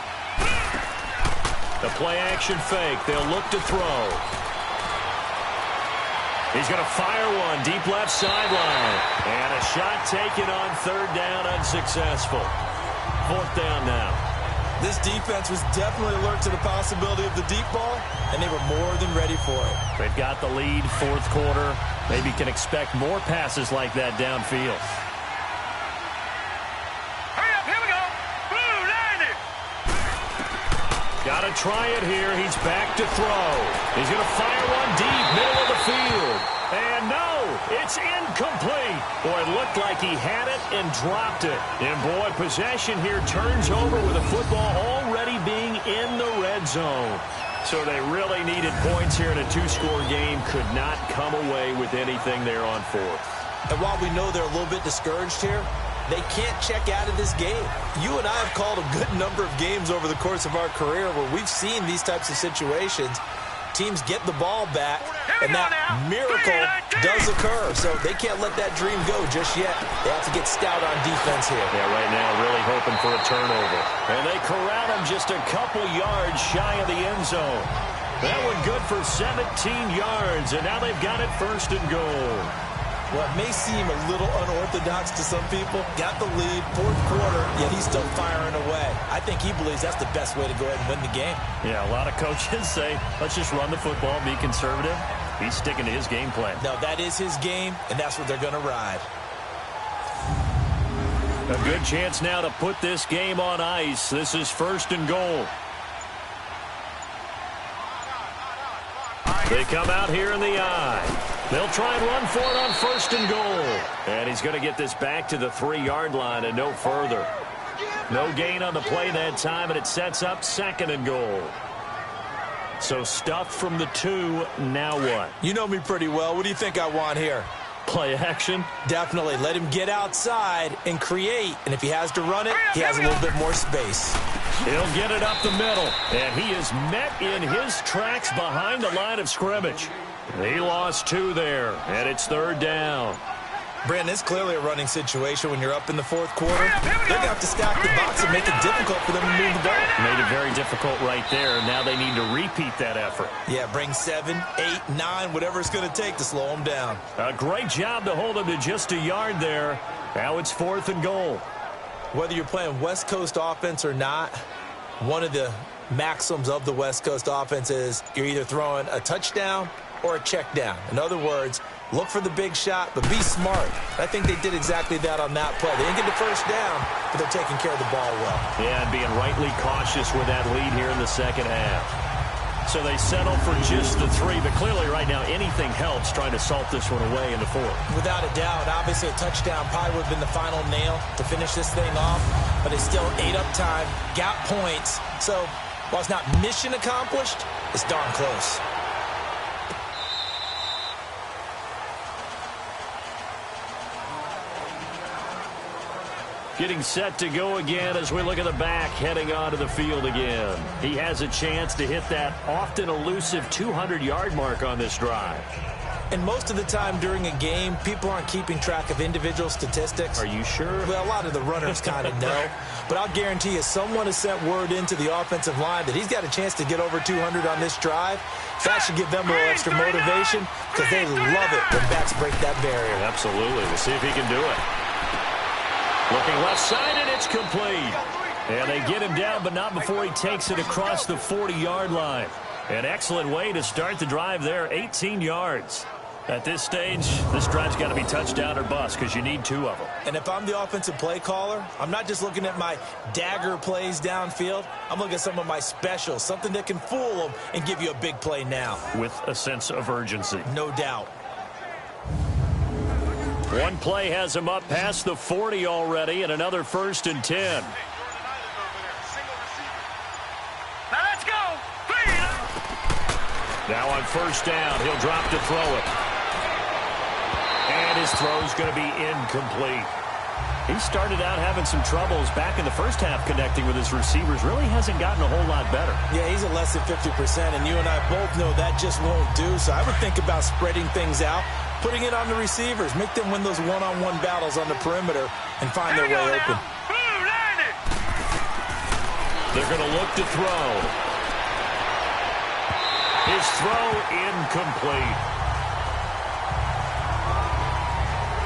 The play action fake. They'll look to throw. He's going to fire one deep left sideline. And a shot taken on 3rd down, unsuccessful. 4th down now. This defense was definitely alert to the possibility of the deep ball, and they were more than ready for it. They've got the lead, 4th quarter. Maybe can expect more passes like that downfield. Hurry up, here we go. Blue 90. Got to try it here. He's back to throw. He's going to fire one deep, middle of the field. And no, it's incomplete. Boy, it looked like he had it and dropped it. And boy, possession here turns over with the football already being in the red zone. So they really needed points here in a 2-score game. Could not come away with anything there on 4th. And while we know they're a little bit discouraged here, they can't check out of this game. You and I have called a good number of games over the course of our career where we've seen these types of situations. Teams get the ball back, and that miracle does occur. So they can't let that dream go just yet. They have to get stout on defense here. Yeah, right now really hoping for a turnover. And they corral him just a couple yards shy of the end zone. That one good for 17 yards, and now they've got it 1st and goal. Well, it may seem a little unorthodox to some people. Got the lead, 4th quarter, yet he's still firing away. I think he believes that's the best way to go ahead and win the game. Yeah, a lot of coaches say, let's just run the football, be conservative. He's sticking to his game plan. No, that is his game, and that's what they're going to ride. A good chance now to put this game on ice. This is 1st and goal. They come out here in the eye. They'll try and run for it on 1st and goal. And he's going to get this back to the 3-yard line and no further. No gain on the play that time, and it sets up 2nd and goal. So stuffed from the 2, now what? You know me pretty well. What do you think I want here? Play action? Definitely. Let him get outside and create. And if he has to run it, he has a little bit more space. He'll get it up the middle. And he is met in his tracks behind the line of scrimmage. He lost 2 there, and it's 3rd down. Brandon, it's clearly a running situation when you're up in the fourth quarter. They're going to have to stack the box and make it difficult for them to move the ball. Made it very difficult right there. Now they need to repeat that effort. Yeah, bring 7, 8, 9, whatever it's going to take to slow them down. A great job to hold them to just a yard there. Now it's 4th and goal. Whether you're playing West Coast offense or not, one of the maxims of the West Coast offense is you're either throwing a touchdown or a check down. In other words, look for the big shot, but be smart. I think they did exactly that on that play. They didn't get the first down, but they're taking care of the ball well. Yeah, and being rightly cautious with that lead here in the second half. So they settle for just the 3, but clearly right now anything helps trying to salt this one away in the 4th. Without a doubt, obviously a touchdown probably would have been the final nail to finish this thing off, but they still ate up time, got points. So while it's not mission accomplished, it's darn close. Getting set to go again as we look at the back heading onto the field again. He has a chance to hit that often elusive 200-yard mark on this drive. And most of the time during a game, people aren't keeping track of individual statistics. Are you sure? Well, a lot of the runners kind of know. But I'll guarantee you someone has sent word into the offensive line that he's got a chance to get over 200 on this drive. That should give them a little extra motivation because they love it when backs break that barrier. Absolutely. We'll see if he can do it. Looking left side, and it's complete. And they get him down, but not before he takes it across the 40-yard line. An excellent way to start the drive there, 18 yards. At this stage, this drive's got to be touchdown or bust because you need 2 of them. And if I'm the offensive play caller, I'm not just looking at my dagger plays downfield. I'm looking at some of my specials, something that can fool them and give you a big play now. With a sense of urgency. No doubt. One play has him up past the 40 already, and another 1st and 10. Now let's go. 3. Now on 1st down, he'll drop to throw it. And his throw's going to be incomplete. He started out having some troubles back in the first half connecting with his receivers. Really hasn't gotten a whole lot better. Yeah, he's at less than 50%, and you and I both know that just won't do. So I would think about spreading things out, putting it on the receivers, make them win those one-on-one battles on the perimeter and find their way open. They're going to look to throw. His throw incomplete.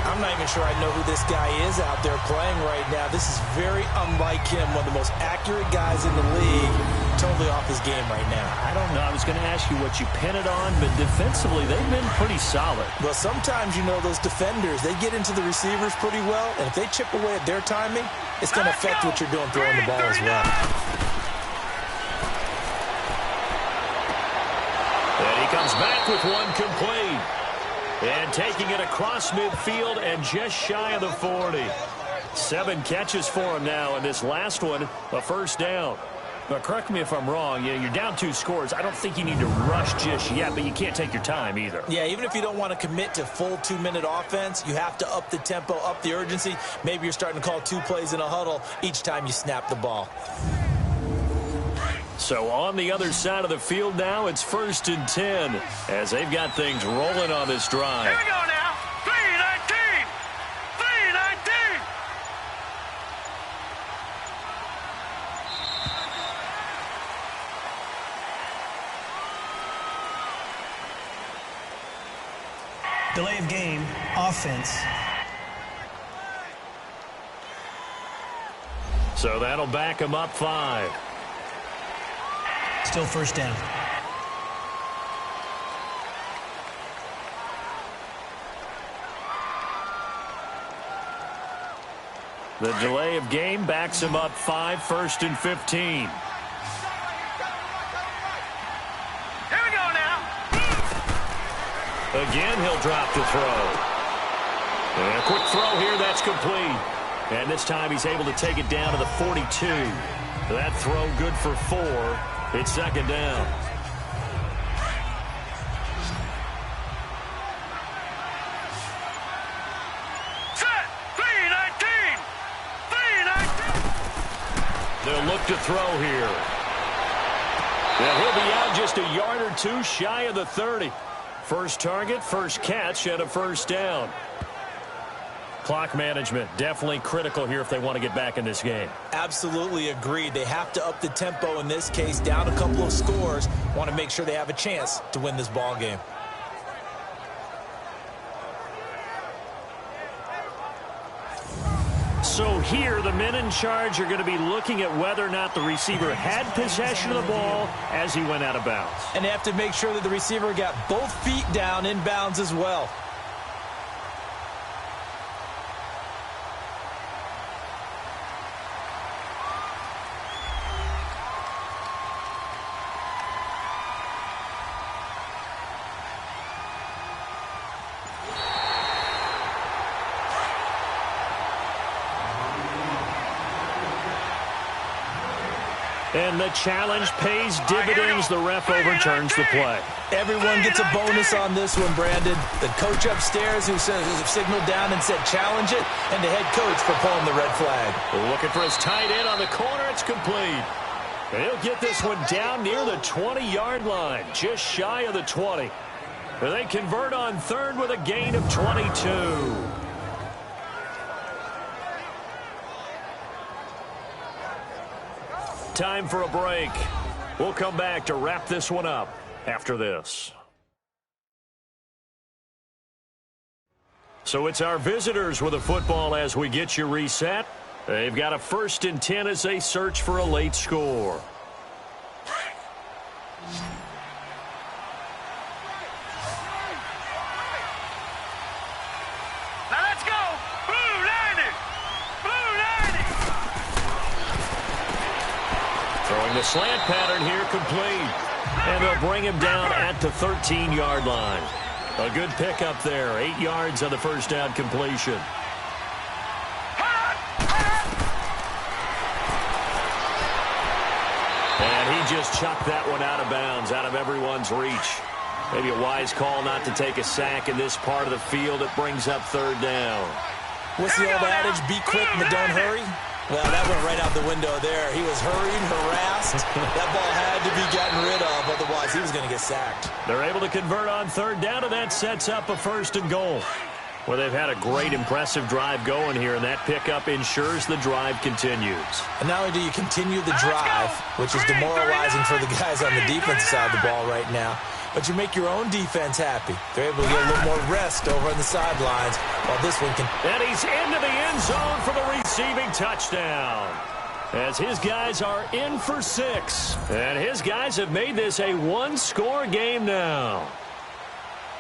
I'm not even sure I know who this guy is out there playing right now. This is very unlike him, one of the most accurate guys in the league. Totally off his game right now. I don't know. I was going to ask you what you pin it on, but defensively, they've been pretty solid. Well, sometimes, you know, those defenders, they get into the receivers pretty well, and if they chip away at their timing, it's going to affect what you're doing throwing the ball as well. And he comes back with one complete. And taking it across midfield and just shy of the 40. 7 catches for him now, and this last one, a 1st down. But correct me if I'm wrong, you're down 2 scores. I don't think you need to rush just yet, but you can't take your time either. Yeah, even if you don't want to commit to full 2-minute offense, you have to up the tempo, up the urgency. Maybe you're starting to call 2 plays in a huddle each time you snap the ball. So on the other side of the field now, it's 1st and 10 as they've got things rolling on this drive. Here we go now. 3-19. 3-19. Delay of game, offense. So that'll back him up 5. Still 1st down. The delay of game backs him up 5, 1st and 15. Here we go now. Again, he'll drop to throw. And a quick throw here, that's complete. And this time he's able to take it down to the 42. That throw good for 4. It's 2nd down. Set. 3-19. 3-19. They'll look to throw here. And he'll be out just a yard or 2 shy of the 30. First target, first catch, and a 1st down. Clock management, definitely critical here if they want to get back in this game. Absolutely agreed. They have to up the tempo in this case, down a couple of scores. Want to make sure they have a chance to win this ball game. So here, the men in charge are going to be looking at whether or not the receiver had possession of the ball as he went out of bounds. And they have to make sure that the receiver got both feet down in bounds as well. And the challenge pays dividends. The ref overturns the play. Everyone gets a bonus on this one, Brandon. The coach upstairs who signaled down and said challenge it, and the head coach for pulling the red flag. Looking for his tight end on the corner. It's complete. He'll get this one down near the 20-yard line, just shy of the 20. They convert on third with a gain of 22. Time for a break. We'll come back to wrap this one up after this. So it's our visitors with the football as we get you reset. They've got a 1st and 10 as they search for a late score. Now let's go. Blue 90. Blue 90. Throwing the slant pattern here complete. And they'll bring him down at the 13-yard line. A good pickup there. 8 yards on the first down completion. And he just chucked that one out of bounds, out of everyone's reach. Maybe a wise call not to take a sack in this part of the field. It brings up third down. What's the old adage? Be quick but don't hurry. Well, that went right out the window there. He was hurried, harassed. That ball had to be gotten rid of, otherwise he was going to get sacked. They're able to convert on third down, and that sets up a 1st and goal. Well, they've had a great, impressive drive going here, and that pickup ensures the drive continues. And not only do you continue the drive, which is demoralizing for the guys on the defensive side of the ball right now, but you make your own defense happy. They're able to get a little more rest over on the sidelines while this one can... And he's into the end zone for the receiving touchdown. As his guys are in for 6. And his guys have made this a one-score game now.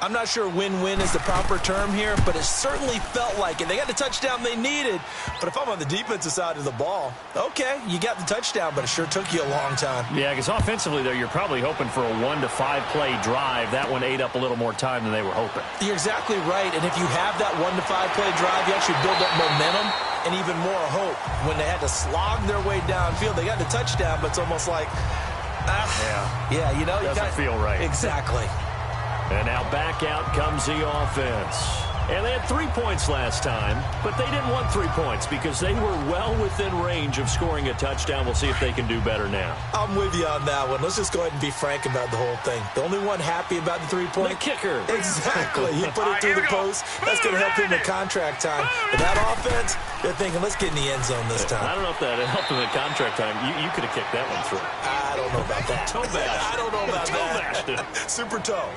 I'm not sure win-win is the proper term here, but it certainly felt like it. They got the touchdown they needed, but if I'm on the defensive side of the ball, okay, you got the touchdown, but it sure took you a long time. Yeah, because offensively, though, you're probably hoping for a 1 to 5 play drive. That one ate up a little more time than they were hoping. You're exactly right, and if you have that 1 to 5 play drive, you actually build up momentum and even more hope. When they had to slog their way downfield, they got the touchdown, but it's almost like, yeah, you know, doesn't feel right. Exactly. And now back out comes the offense. And they had 3 points last time, but they didn't want 3 points because they were well within range of scoring a touchdown. We'll see if they can do better now. I'm with you on that one. Let's just go ahead and be frank about the whole thing. The only one happy about the 3-point? The kicker. Exactly. He put it through the post. That's going to help him in contract time. But that offense, they're thinking, let's get in the end zone this time. I don't know if that helped him in contract time. You could have kicked that one through. I don't know about that. Toe bashed. I don't know about toe that. Bashed. Super toe.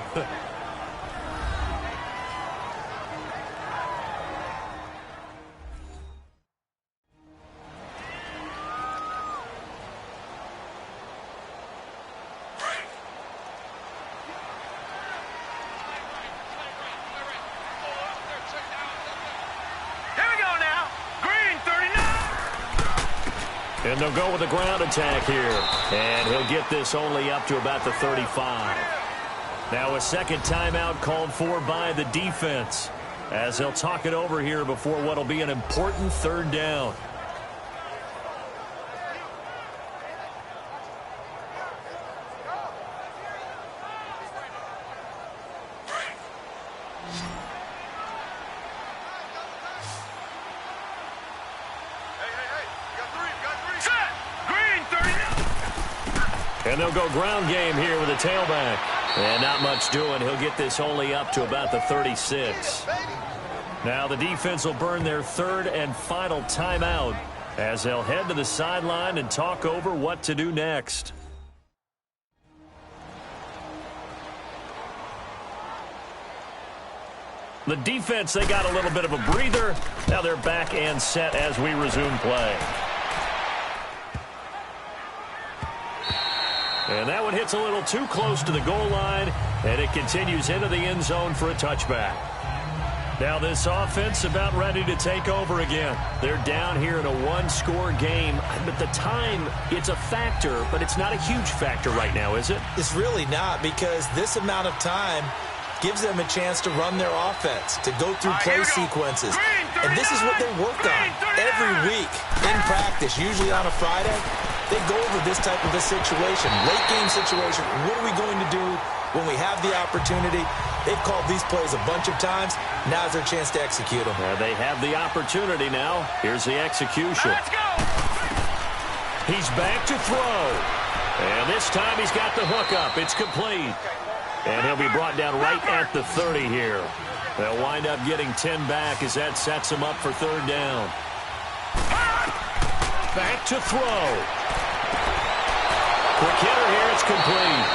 And they'll go with a ground attack here. And he'll get this only up to about the 35. Now a second timeout called for by the defense as they'll talk it over here before what will be an important third down. And they'll go ground game here with a tailback. And not much doing. He'll get this only up to about the 36. Now the defense will burn their third and final timeout as they'll head to the sideline and talk over what to do next. The defense, they got a little bit of a breather. Now they're back and set as we resume play. And that one hits a little too close to the goal line, and it continues into the end zone for a touchback. Now this offense about ready to take over again. They're down here in a one-score game. But the time, it's a factor, but it's not a huge factor right now, is it? It's really not, because this amount of time gives them a chance to run their offense, to go through play sequences. And this is what they work on every week in practice, usually on a Friday. They go over this type of a situation, late game situation. What are we going to do when we have the opportunity? They've called these plays a bunch of times. Now's their chance to execute them. They have the opportunity now. Here's the execution. Let's go! He's back to throw. And this time he's got the hook up. It's complete. And he'll be brought down right at the 30 here. They'll wind up getting 10 back as that sets them up for third down. Back to throw. Quick hitter here. It's complete.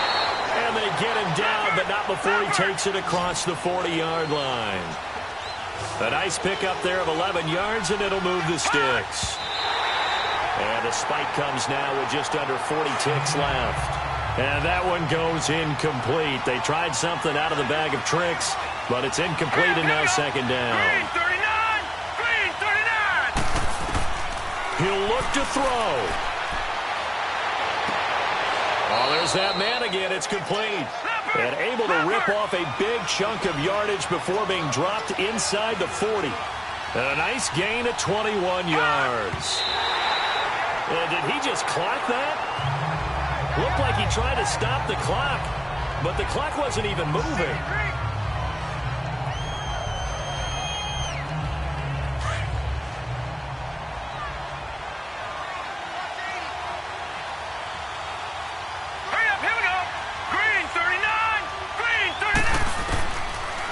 And they get him down, but not before he takes it across the 40-yard line. A nice pickup there of 11 yards, and it'll move the sticks. And the spike comes now with just under 40 ticks left. And that one goes incomplete. They tried something out of the bag of tricks, but it's incomplete and now second down. Green 39! Green 39! He'll look to throw. Oh, there's that man again. It's complete. And able to rip off a big chunk of yardage before being dropped inside the 40. And a nice gain of 21 yards. And did he just clock that? Looked like he tried to stop the clock, but the clock wasn't even moving.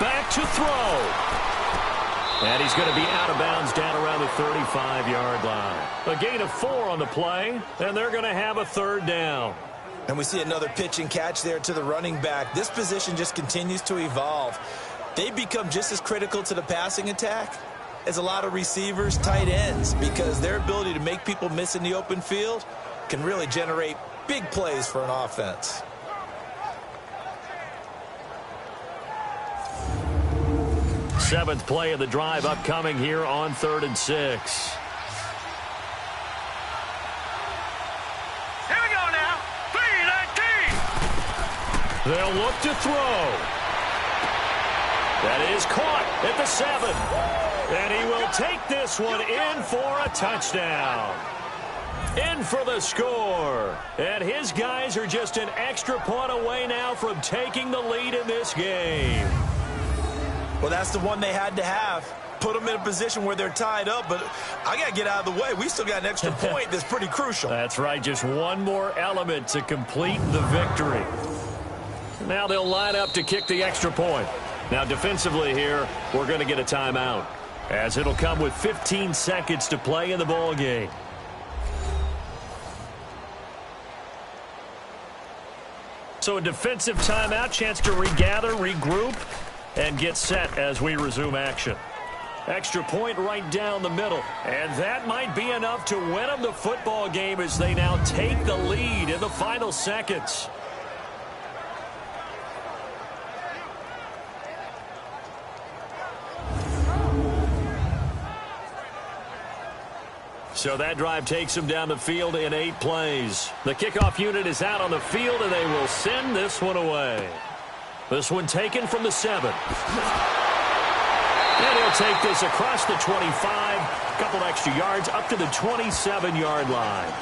Back to throw. And he's going to be out of bounds down around the 35-yard line. A gain of 4 on the play, and they're going to have a third down. And we see another pitch and catch there to the running back. This position just continues to evolve. They become just as critical to the passing attack as a lot of receivers, tight ends, because their ability to make people miss in the open field can really generate big plays for an offense. Seventh play of the drive upcoming here on 3rd and 6. Here we go now. 3-19. They'll look to throw. That is caught at the 7. And he will take this one in for a touchdown. In for the score. And his guys are just an extra point away now from taking the lead in this game. Well, that's the one they had to have. Put them in a position where they're tied up, but I got to get out of the way. We still got an extra point that's pretty crucial. That's right, just one more element to complete the victory. Now they'll line up to kick the extra point. Now defensively here, we're going to get a timeout, as it'll come with 15 seconds to play in the ball game. So a defensive timeout, chance to regather, regroup, and get set as we resume action. Extra point right down the middle. And that might be enough to win them the football game as they now take the lead in the final seconds. So that drive takes them down the field in 8 plays. The kickoff unit is out on the field, and they will send this one away. This one taken from the 7. And he'll take this across the 25. A couple extra yards up to the 27-yard line.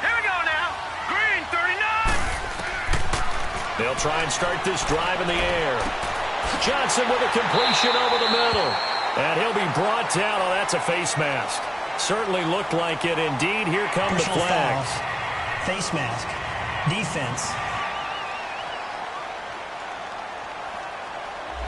Here we go now. Green 39. They'll try and start this drive in the air. Johnson with a completion over the middle. And he'll be brought down. Oh, that's a face mask. Certainly looked like it. Indeed, here come the Personal flags. fouls, face mask, defense.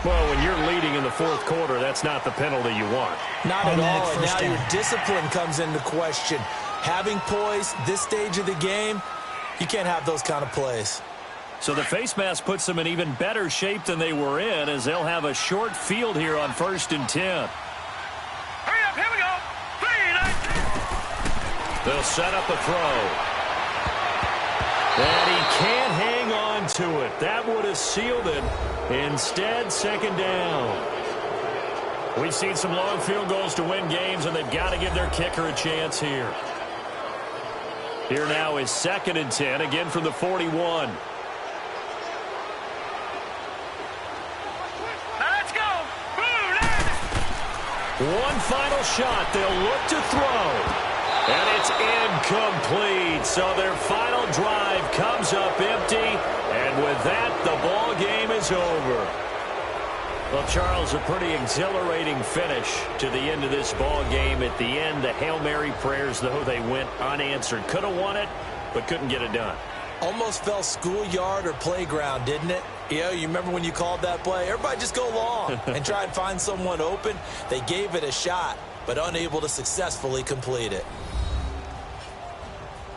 Well, when you're leading in the fourth quarter, that's not the penalty you want. Not at all, and first now down. your discipline comes into question. Having poise this stage of the game, you can't have those kind of plays. So the face mask puts them in even better shape than they were in, as they'll have a short field here on 1st and 10. Hurry up, here we go. 3, 9. They'll set up a throw. And he can't hang on to it. That would have sealed it. Instead, 2nd down. We've seen some long field goals to win games, and they've got to give their kicker a chance here. Here now is 2nd and 10, again from the 41. Now let's go. Blue line. One final shot. They'll look to throw. And it's incomplete. So their final drive comes up empty. And with that, the ball game is over. Well, Charles, a pretty exhilarating finish to the end of this ball game. At the end, the Hail Mary prayers, though, they went unanswered. Could have won it, but couldn't get it done. Almost felt schoolyard or playground, didn't it? You remember when you called that play? Everybody just go long and try and find someone open. They gave it a shot, but unable to successfully complete it.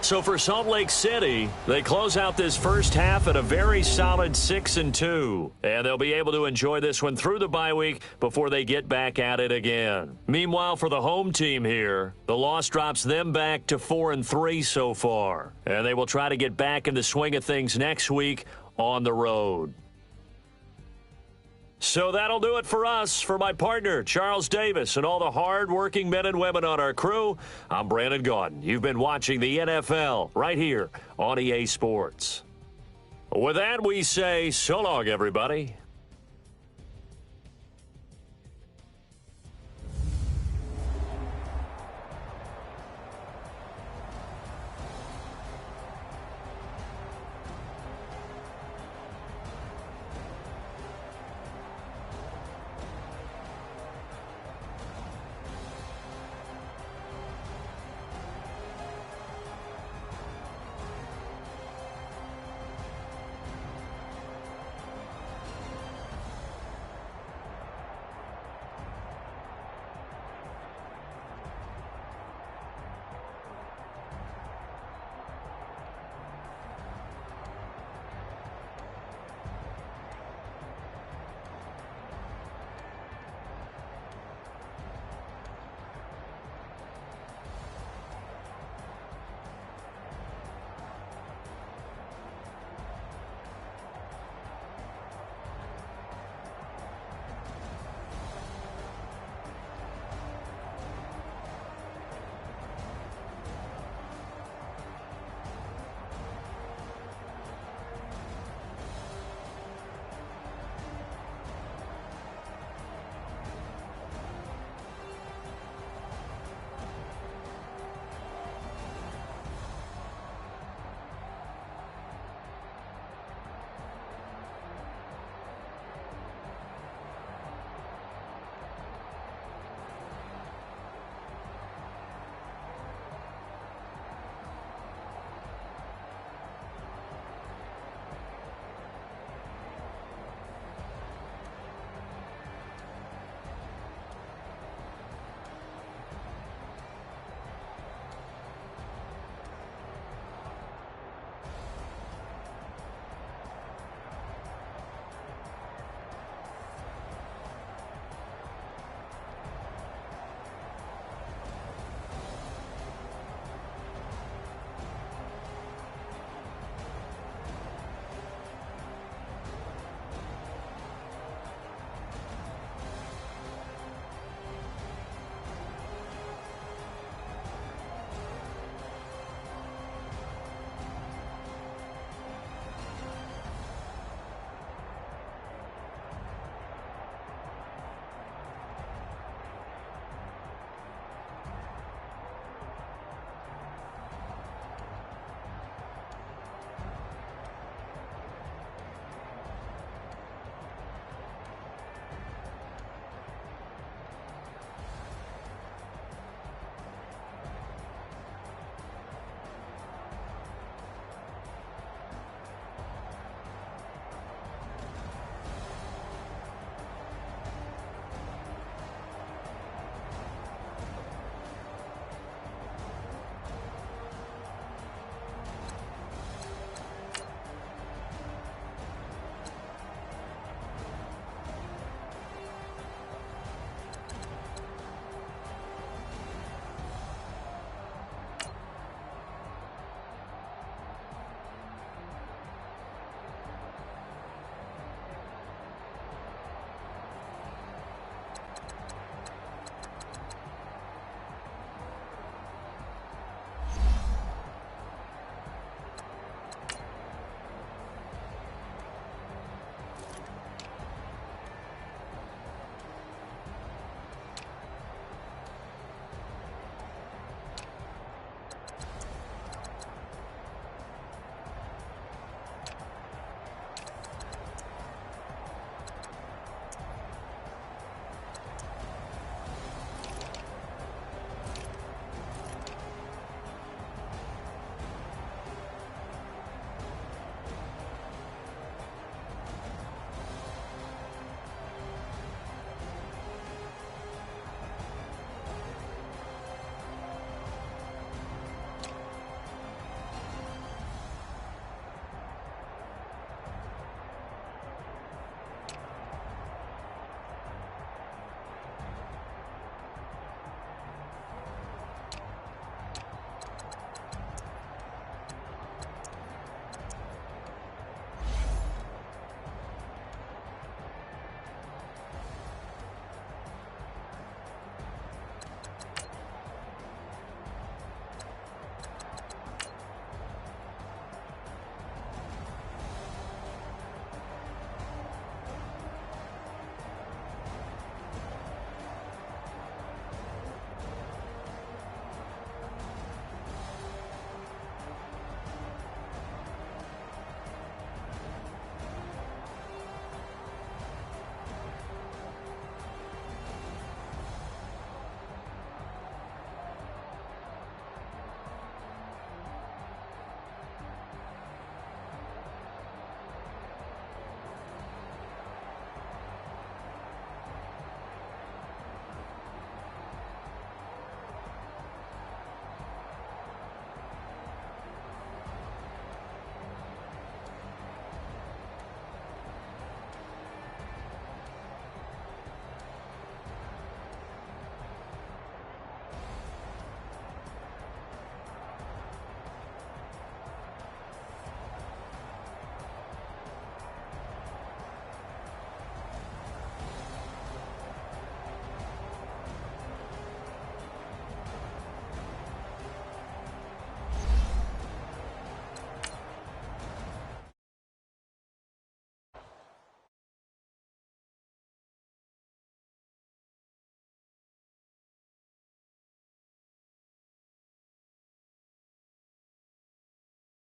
So for Salt Lake City, they close out this first half at a very solid 6-2. And they'll be able to enjoy this one through the bye week before they get back at it again. Meanwhile, for the home team here, the loss drops them back to 4-3 so far. And they will try to get back in the swing of things next week on the road. So that'll do it for us. For my partner, Charles Davis, and all the hard-working men and women on our crew, I'm Brandon Gaudin. You've been watching the NFL right here on EA Sports. With that, we say so long, everybody.